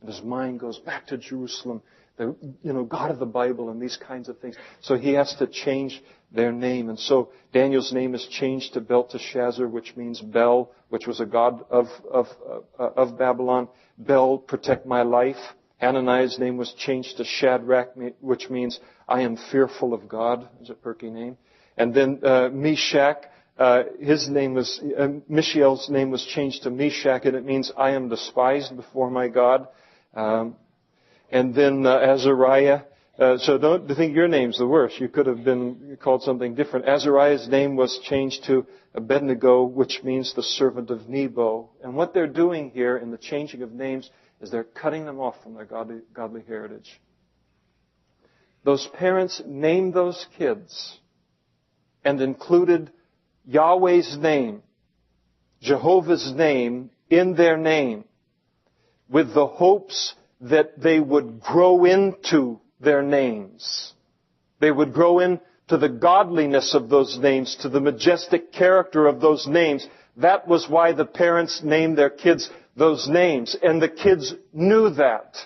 And his mind goes back to Jerusalem, the God of the Bible and these kinds of things. So he has to change their name. And so Daniel's name is changed to Belteshazzar, which means Bel, which was a god of Babylon. Bel, protect my life. Hananiah's name was changed to Shadrach, which means I am fearful of God. It's a perky name. And then Meshach, Mishael's name was changed to Meshach, and it means I am despised before my God. And then Azariah. So don't think your name's the worst. You could have been called something different. Azariah's name was changed to Abednego, which means the servant of Nebo. And what they're doing here in the changing of names is they're cutting them off from their godly heritage. Those parents named those kids and included Yahweh's name, Jehovah's name, in their name with the hopes that they would grow into their names. They would grow into the godliness of those names, to the majestic character of those names. That was why the parents named their kids those names. And the kids knew that.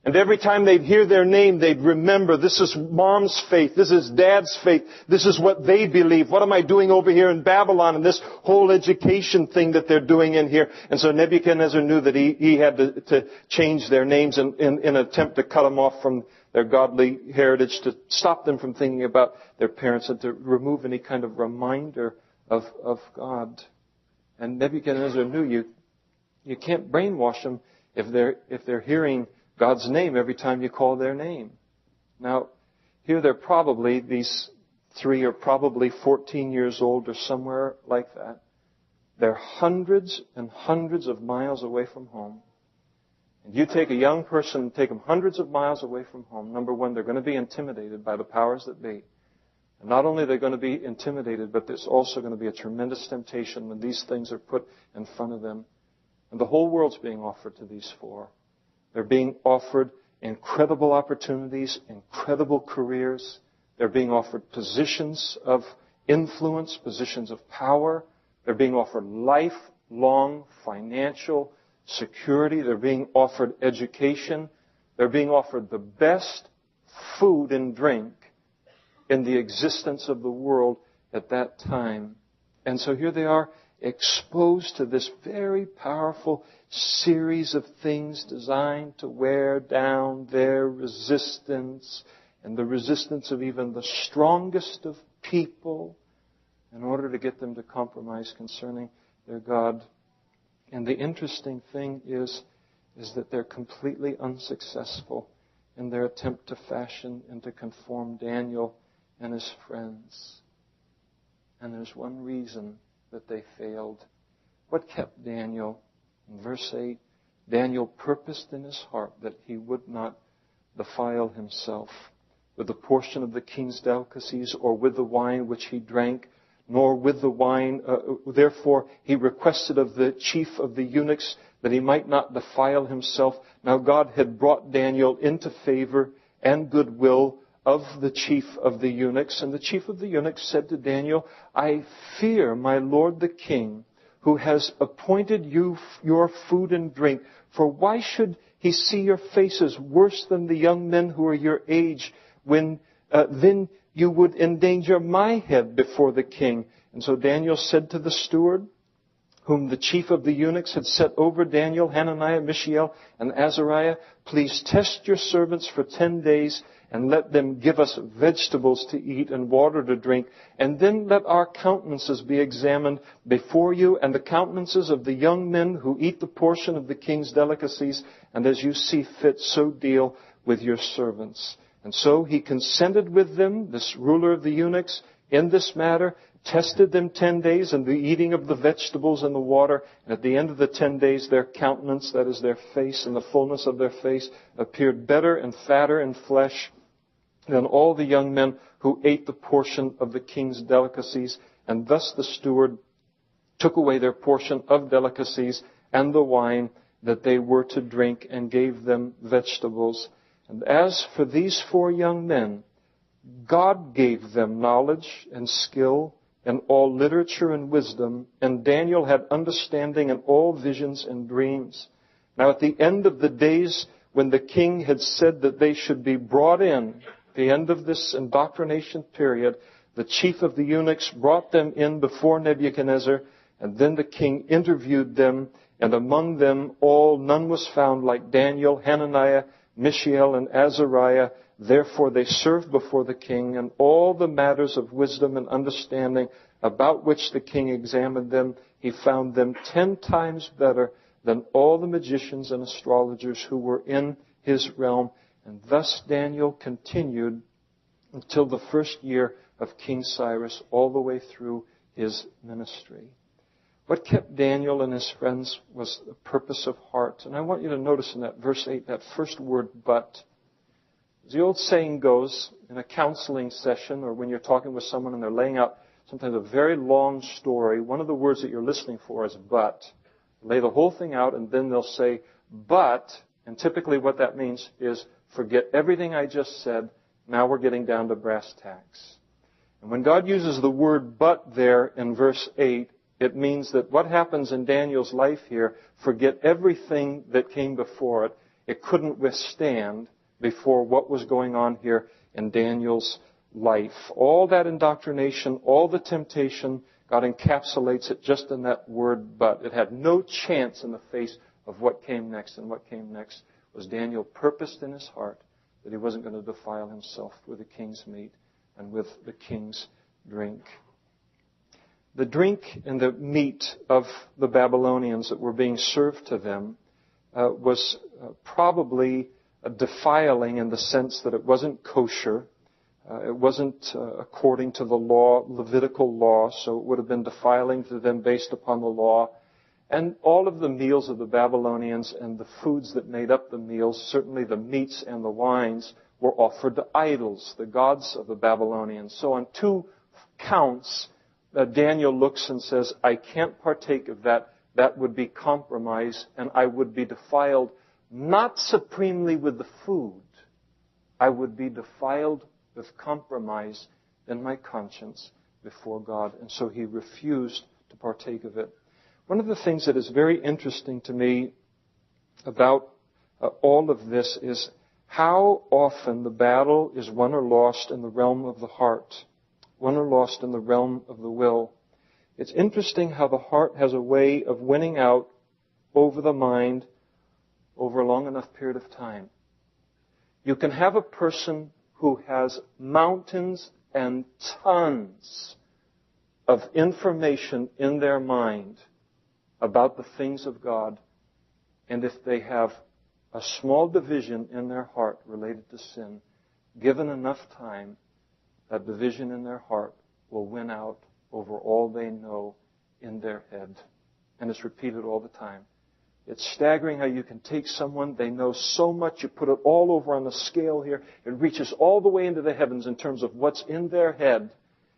And every time they'd hear their name, they'd remember, this is mom's faith, this is dad's faith, this is what they believe. What am I doing over here in Babylon and this whole education thing that they're doing in here? And so Nebuchadnezzar knew that he had to change their names in an attempt to cut them off from their godly heritage, to stop them from thinking about their parents and to remove any kind of reminder of God. And Nebuchadnezzar knew you can't brainwash them if they're hearing God's name every time you call their name. Now, here these three are probably 14 years old or somewhere like that. They're hundreds and hundreds of miles away from home. And you take a young person and take them hundreds of miles away from home. Number one, they're going to be intimidated by the powers that be. And not only are they going to be intimidated, but there's also going to be a tremendous temptation when these things are put in front of them. And the whole world's being offered to these four. They're being offered incredible opportunities, incredible careers. They're being offered positions of influence, positions of power. They're being offered lifelong financial security. They're being offered education. They're being offered the best food and drink in the existence of the world at that time. And so here they are, exposed to this very powerful series of things designed to wear down their resistance and the resistance of even the strongest of people in order to get them to compromise concerning their God. And the interesting thing is that they're completely unsuccessful in their attempt to fashion and to conform Daniel and his friends. And there's one reason that they failed. What kept Daniel? In verse 8, Daniel purposed in his heart that he would not defile himself with a portion of the king's delicacies or with the wine which he drank, nor with the wine. Therefore, he requested of the chief of the eunuchs that he might not defile himself. Now God had brought Daniel into favor and goodwill of the chief of the eunuchs. And the chief of the eunuchs said to Daniel, I fear my lord the king, who has appointed you your food and drink. For why should he see your faces worse than the young men who are your age, when then you would endanger my head before the king? And so Daniel said to the steward, whom the chief of the eunuchs had set over Daniel, Hananiah, Mishael, and Azariah, please test your servants for 10 days, and let them give us vegetables to eat and water to drink. And then let our countenances be examined before you, and the countenances of the young men who eat the portion of the king's delicacies. And as you see fit, so deal with your servants. And so he consented with them, this ruler of the eunuchs, in this matter, tested them 10 days in the eating of the vegetables and the water. And at the end of the 10 days, their countenance, that is their face and the fullness of their face, appeared better and fatter in flesh than all the young men who ate the portion of the king's delicacies. And thus the steward took away their portion of delicacies and the wine that they were to drink, and gave them vegetables. And as for these 4 young men, God gave them knowledge and skill and all literature and wisdom, and Daniel had understanding in all visions and dreams. Now at the end of the days, when the king had said that they should be brought in, the end of this indoctrination period, the chief of the eunuchs brought them in before Nebuchadnezzar, and then the king interviewed them, and among them all none was found like Daniel, Hananiah, Mishael, and Azariah. Therefore they served before the king, and all the matters of wisdom and understanding about which the king examined them, he found them 10 times better than all the magicians and astrologers who were in his realm. And thus Daniel continued until the first year of King Cyrus, all the way through his ministry. What kept Daniel and his friends was the purpose of heart. And I want you to notice in that verse 8, that first word, but. As the old saying goes, in a counseling session or when you're talking with someone and they're laying out sometimes a very long story, one of the words that you're listening for is but. Lay the whole thing out and then they'll say, but, and typically what that means is forget everything I just said, now we're getting down to brass tacks. And when God uses the word but there in verse 8, it means that what happens in Daniel's life here, forget everything that came before it. It couldn't withstand before what was going on here in Daniel's life. All that indoctrination, all the temptation, God encapsulates it just in that word but. It had no chance in the face of what came next. And what came next was Daniel purposed in his heart that he wasn't going to defile himself with the king's meat and with the king's drink. The drink and the meat of the Babylonians that were being served to them was probably defiling in the sense that it wasn't kosher. It wasn't according to the law, Levitical law, so it would have been defiling to them based upon the law. And all of the meals of the Babylonians and the foods that made up the meals, certainly the meats and the wines, were offered to idols, the gods of the Babylonians. So on 2 counts, Daniel looks and says, I can't partake of that. That would be compromise, and I would be defiled not supremely with the food. I would be defiled with compromise in my conscience before God. And so he refused to partake of it. One of the things that is very interesting to me about all of this is how often the battle is won or lost in the realm of the heart, won or lost in the realm of the will. It's interesting how the heart has a way of winning out over the mind over a long enough period of time. You can have a person who has mountains and tons of information in their mind about the things of God, and if they have a small division in their heart related to sin, given enough time, that division in their heart will win out over all they know in their head. And it's repeated all the time. It's staggering how you can take someone, they know so much, you put it all over on the scale here, it reaches all the way into the heavens in terms of what's in their head.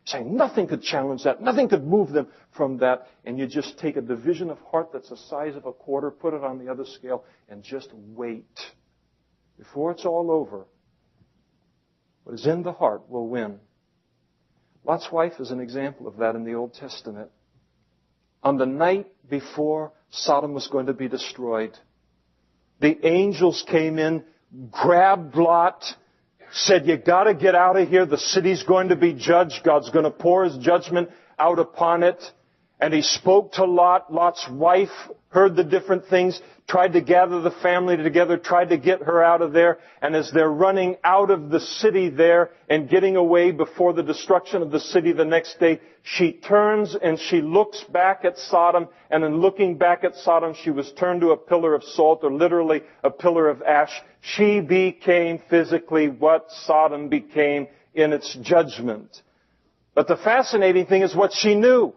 Saying nothing could challenge that, nothing could move them from that, and you just take a division of heart that's the size of a quarter, put it on the other scale, and just wait. Before it's all over, What is in the heart will win. Lot's wife is an example of that in the Old Testament. On the night before Sodom was going to be destroyed, the angels came in, grabbed Lot, said, you got to get out of here. The city's going to be judged. God's going to pour His judgment out upon it. And he spoke to Lot. Lot's wife heard the different things, tried to gather the family together, tried to get her out of there. And as they're running out of the city there and getting away before the destruction of the city the next day, she turns and she looks back at Sodom. And in looking back at Sodom, she was turned to a pillar of salt, or literally a pillar of ash. She became physically what Sodom became in its judgment. But the fascinating thing is what she knew.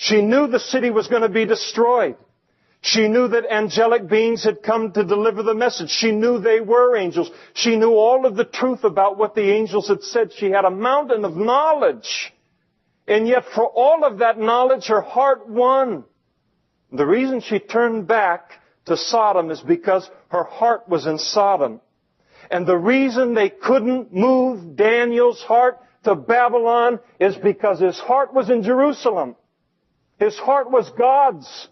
She knew the city was going to be destroyed. She knew that angelic beings had come to deliver the message. She knew they were angels. She knew all of the truth about what the angels had said. She had a mountain of knowledge. And yet for all of that knowledge, her heart won. The reason she turned back to Sodom is because her heart was in Sodom. And the reason they couldn't move Daniel's heart to Babylon is because his heart was in Jerusalem. His heart was God's.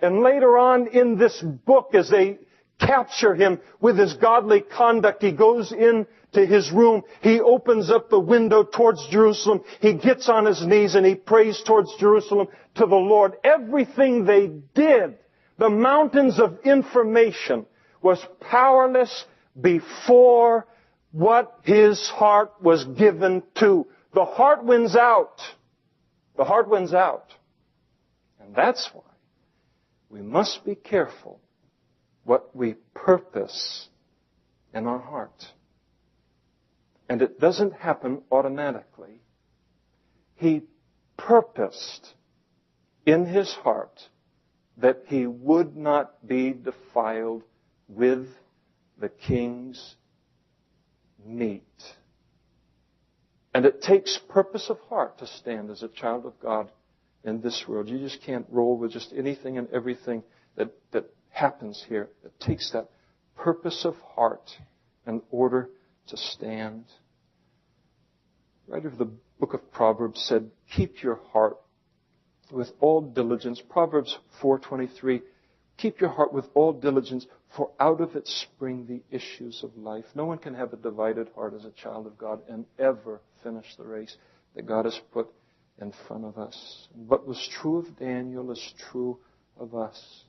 And later on in this book, as they capture him with his godly conduct, he goes into his room. He opens up the window towards Jerusalem. He gets on his knees and he prays towards Jerusalem to the Lord. Everything they did, the mountains of information, was powerless before what his heart was given to. The heart wins out. The heart wins out. And that's why we must be careful what we purpose in our heart. And it doesn't happen automatically. He purposed in his heart that he would not be defiled with the king's meat. And it takes purpose of heart to stand as a child of God in this world. You just can't roll with just anything and everything that happens here. It takes that purpose of heart in order to stand. The writer of the book of Proverbs said, keep your heart with all diligence. Proverbs 4:23, keep your heart with all diligence, for out of it spring the issues of life. No one can have a divided heart as a child of God and ever finish the race that God has put in front of us. And what was true of Daniel is true of us.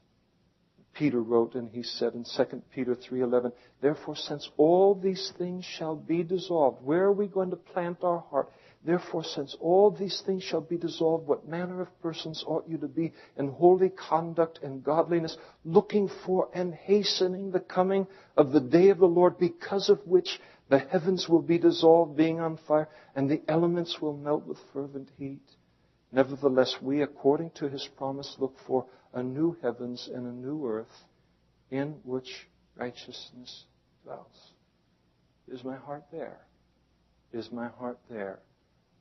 Peter wrote, and he said in 2 Peter 3:11, therefore, since all these things shall be dissolved, where are we going to plant our heart? Therefore, since all these things shall be dissolved, what manner of persons ought you to be in holy conduct and godliness, looking for and hastening the coming of the day of the Lord, because of which the heavens will be dissolved, being on fire, and the elements will melt with fervent heat. Nevertheless, we, according to his promise, look for a new heavens and a new earth in which righteousness dwells. Is my heart there? Is my heart there?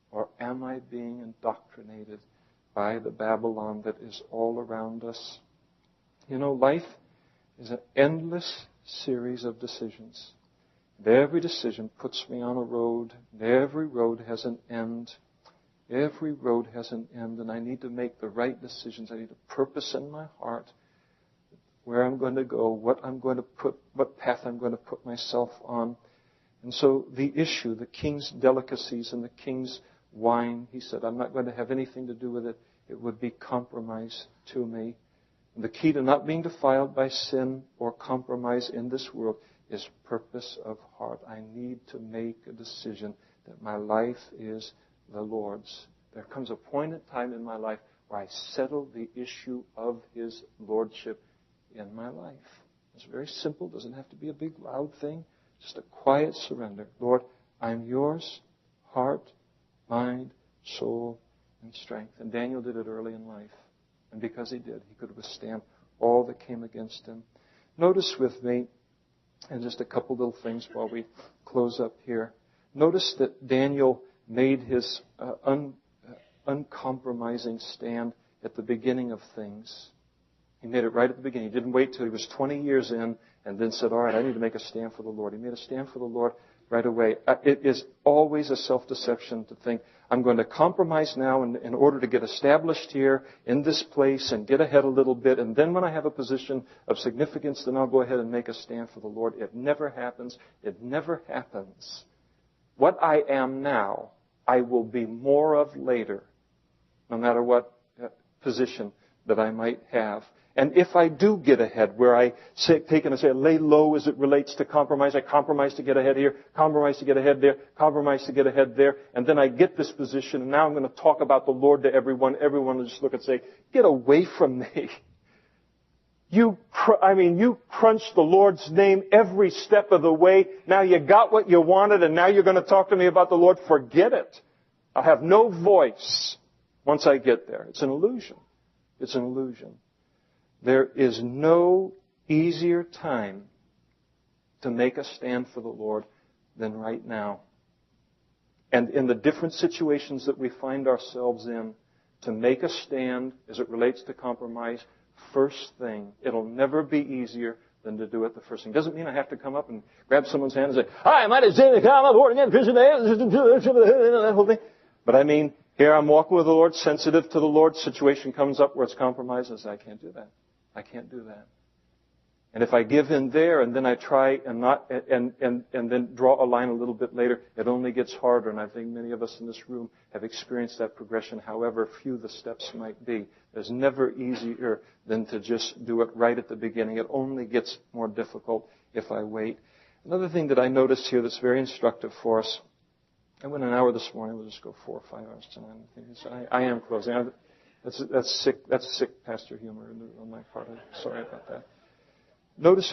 Or am I being indoctrinated by the Babylon that is all around us? You know, life is an endless series of decisions. And every decision puts me on a road. And every road has an end. Every road has an end. And I need to make the right decisions. I need a purpose in my heart. Where I'm going to go. What path I'm going to put myself on. And so the issue, the king's delicacies and the king's wine, he said, I'm not going to have anything to do with it. It would be compromise to me. And the key to not being defiled by sin or compromise in this world is purpose of heart. I need to make a decision that my life is the Lord's. There comes a point in time in my life where I settle the issue of his lordship in my life. It's very simple. It doesn't have to be a big, loud thing. Just a quiet surrender. Lord, I'm yours, heart, mind, soul, and strength. And Daniel did it early in life. And because he did, he could withstand all that came against him. Notice with me, and just a couple little things while we close up here. Notice that Daniel made his uncompromising stand at the beginning of things. He made it right at the beginning. He didn't wait till he was 20 years in and then said, all right, I need to make a stand for the Lord. He made a stand for the Lord right away. It is always a self-deception to think, I'm going to compromise now in order to get established here in this place and get ahead a little bit. And then when I have a position of significance, then I'll go ahead and make a stand for the Lord. It never happens. It never happens. What I am now, I will be more of later, no matter what position that I might have. And if I do get ahead, where I lay low as it relates to compromise, I compromise to get ahead here, compromise to get ahead there, compromise to get ahead there, and then I get this position, and now I'm going to talk about the Lord to everyone. Everyone will just look and say, get away from me. You crunch the Lord's name every step of the way. Now you got what you wanted, and now you're going to talk to me about the Lord. Forget it. I'll have no voice once I get there. It's an illusion. It's an illusion. There is no easier time to make a stand for the Lord than right now. And in the different situations that we find ourselves in, to make a stand as it relates to compromise, first thing, it'll never be easier than to do it the first thing. Doesn't mean I have to come up and grab someone's hand and say, "Hi, my name is Damian Kyle, I'm born again Christian," that whole thing. But I mean, here I'm walking with the Lord, sensitive to the Lord. Situation comes up where it's compromised, and I say, I can't do that. I can't do that. And if I give in there and then I try and then draw a line a little bit later, it only gets harder. And I think many of us in this room have experienced that progression, however few the steps might be. It's never easier than to just do it right at the beginning. It only gets more difficult if I wait. Another thing that I noticed here that's very instructive for us, I went an hour this morning. We'll just go 4 or 5 hours tonight. So I am closing. That's sick pastor humor on my part. I'm sorry about that. Notice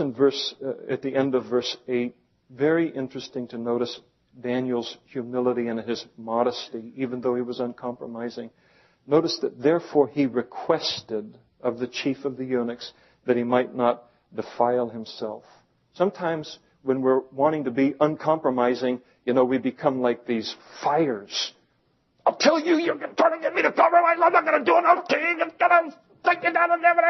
at the end of verse 8, very interesting to notice Daniel's humility and his modesty, even though he was uncompromising. Notice that therefore he requested of the chief of the eunuchs that he might not defile himself. Sometimes when we're wanting to be uncompromising, we become like these fires. I'll tell you, you're trying to get me to compromise. I'm not going to do it. I'm going to take you down and never.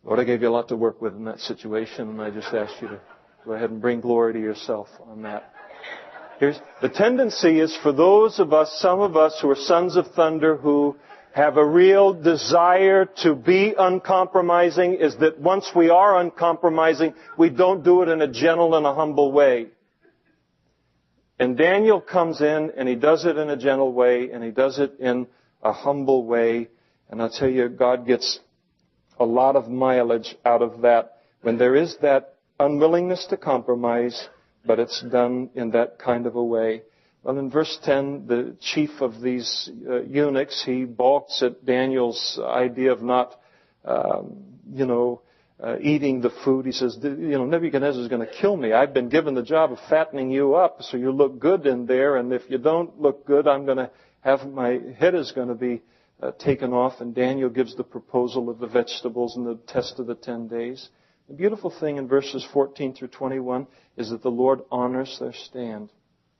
Lord, I gave you a lot to work with in that situation, and I just asked you to go ahead and bring glory to yourself on that. The tendency is for some of us who are sons of thunder, who have a real desire to be uncompromising, is that once we are uncompromising, we don't do it in a gentle and a humble way. And Daniel comes in, and he does it in a gentle way, and he does it in a humble way. And I'll tell you, God gets a lot of mileage out of that when there is that unwillingness to compromise, but it's done in that kind of a way. Well, in verse 10, the chief of these eunuchs, he balks at Daniel's idea of not, eating the food. He says, Nebuchadnezzar is going to kill me. I've been given the job of fattening you up so you look good in there, and if you don't look good, my head is going to be taken off. And Daniel gives the proposal of the vegetables and the test of the 10 days. The beautiful thing in verses 14 through 21 is that the Lord honors their stand.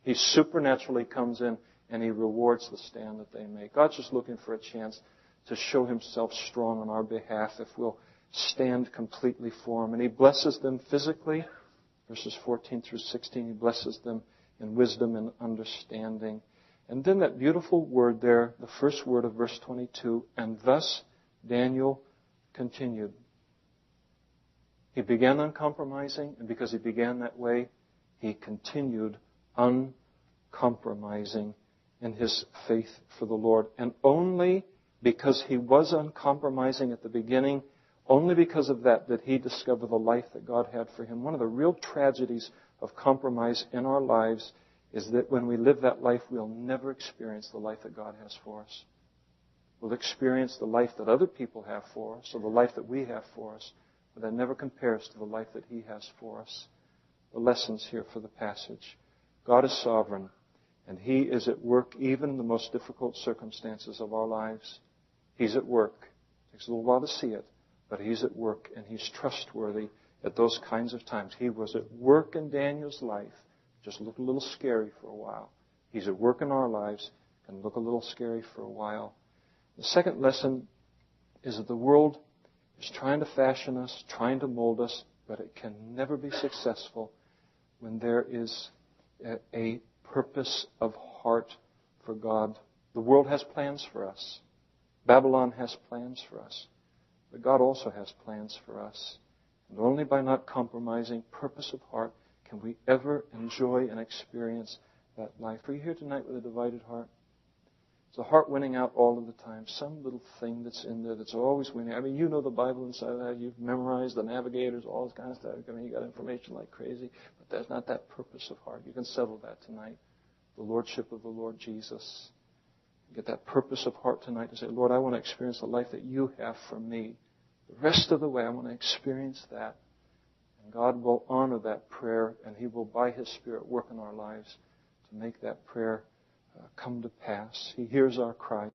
He supernaturally comes in and He rewards the stand that they make. God's just looking for a chance to show Himself strong on our behalf if we'll stand completely for Him. And He blesses them physically. Verses 14 through 16, He blesses them in wisdom and understanding. And then that beautiful word there, the first word of verse 22, and thus Daniel continued. He began uncompromising, and because he began that way, he continued uncompromising in his faith for the Lord. And only because he was uncompromising at the beginning, only because of that did he discover the life that God had for him. One of the real tragedies of compromise in our lives is that when we live that life, we'll never experience the life that God has for us. We'll experience the life that other people have for us, or the life that we have for us, but that never compares to the life that He has for us. The lessons here for the passage. God is sovereign, and He is at work even in the most difficult circumstances of our lives. He's at work. It takes a little while to see it, but He's at work, and He's trustworthy at those kinds of times. He was at work in Daniel's life. Just looked a little scary for a while. He's at work in our lives, can look a little scary for a while. The second lesson is that the world It's trying to fashion us, trying to mold us, but it can never be successful when there is a purpose of heart for God. The world has plans for us. Babylon has plans for us. But God also has plans for us. And only by not compromising purpose of heart can we ever enjoy and experience that life. Are you here tonight with a divided heart? Is the heart winning out all of the time? Some little thing that's in there that's always winning. I mean, you know the Bible inside of that. You've memorized the navigators, all this kind of stuff. I mean, you got information like crazy. But there's not that purpose of heart. You can settle that tonight. The Lordship of the Lord Jesus. Get that purpose of heart tonight to say, Lord, I want to experience the life that you have for me. The rest of the way, I want to experience that. And God will honor that prayer, and He will, by His Spirit, work in our lives to make that prayer come to pass. He hears our cry.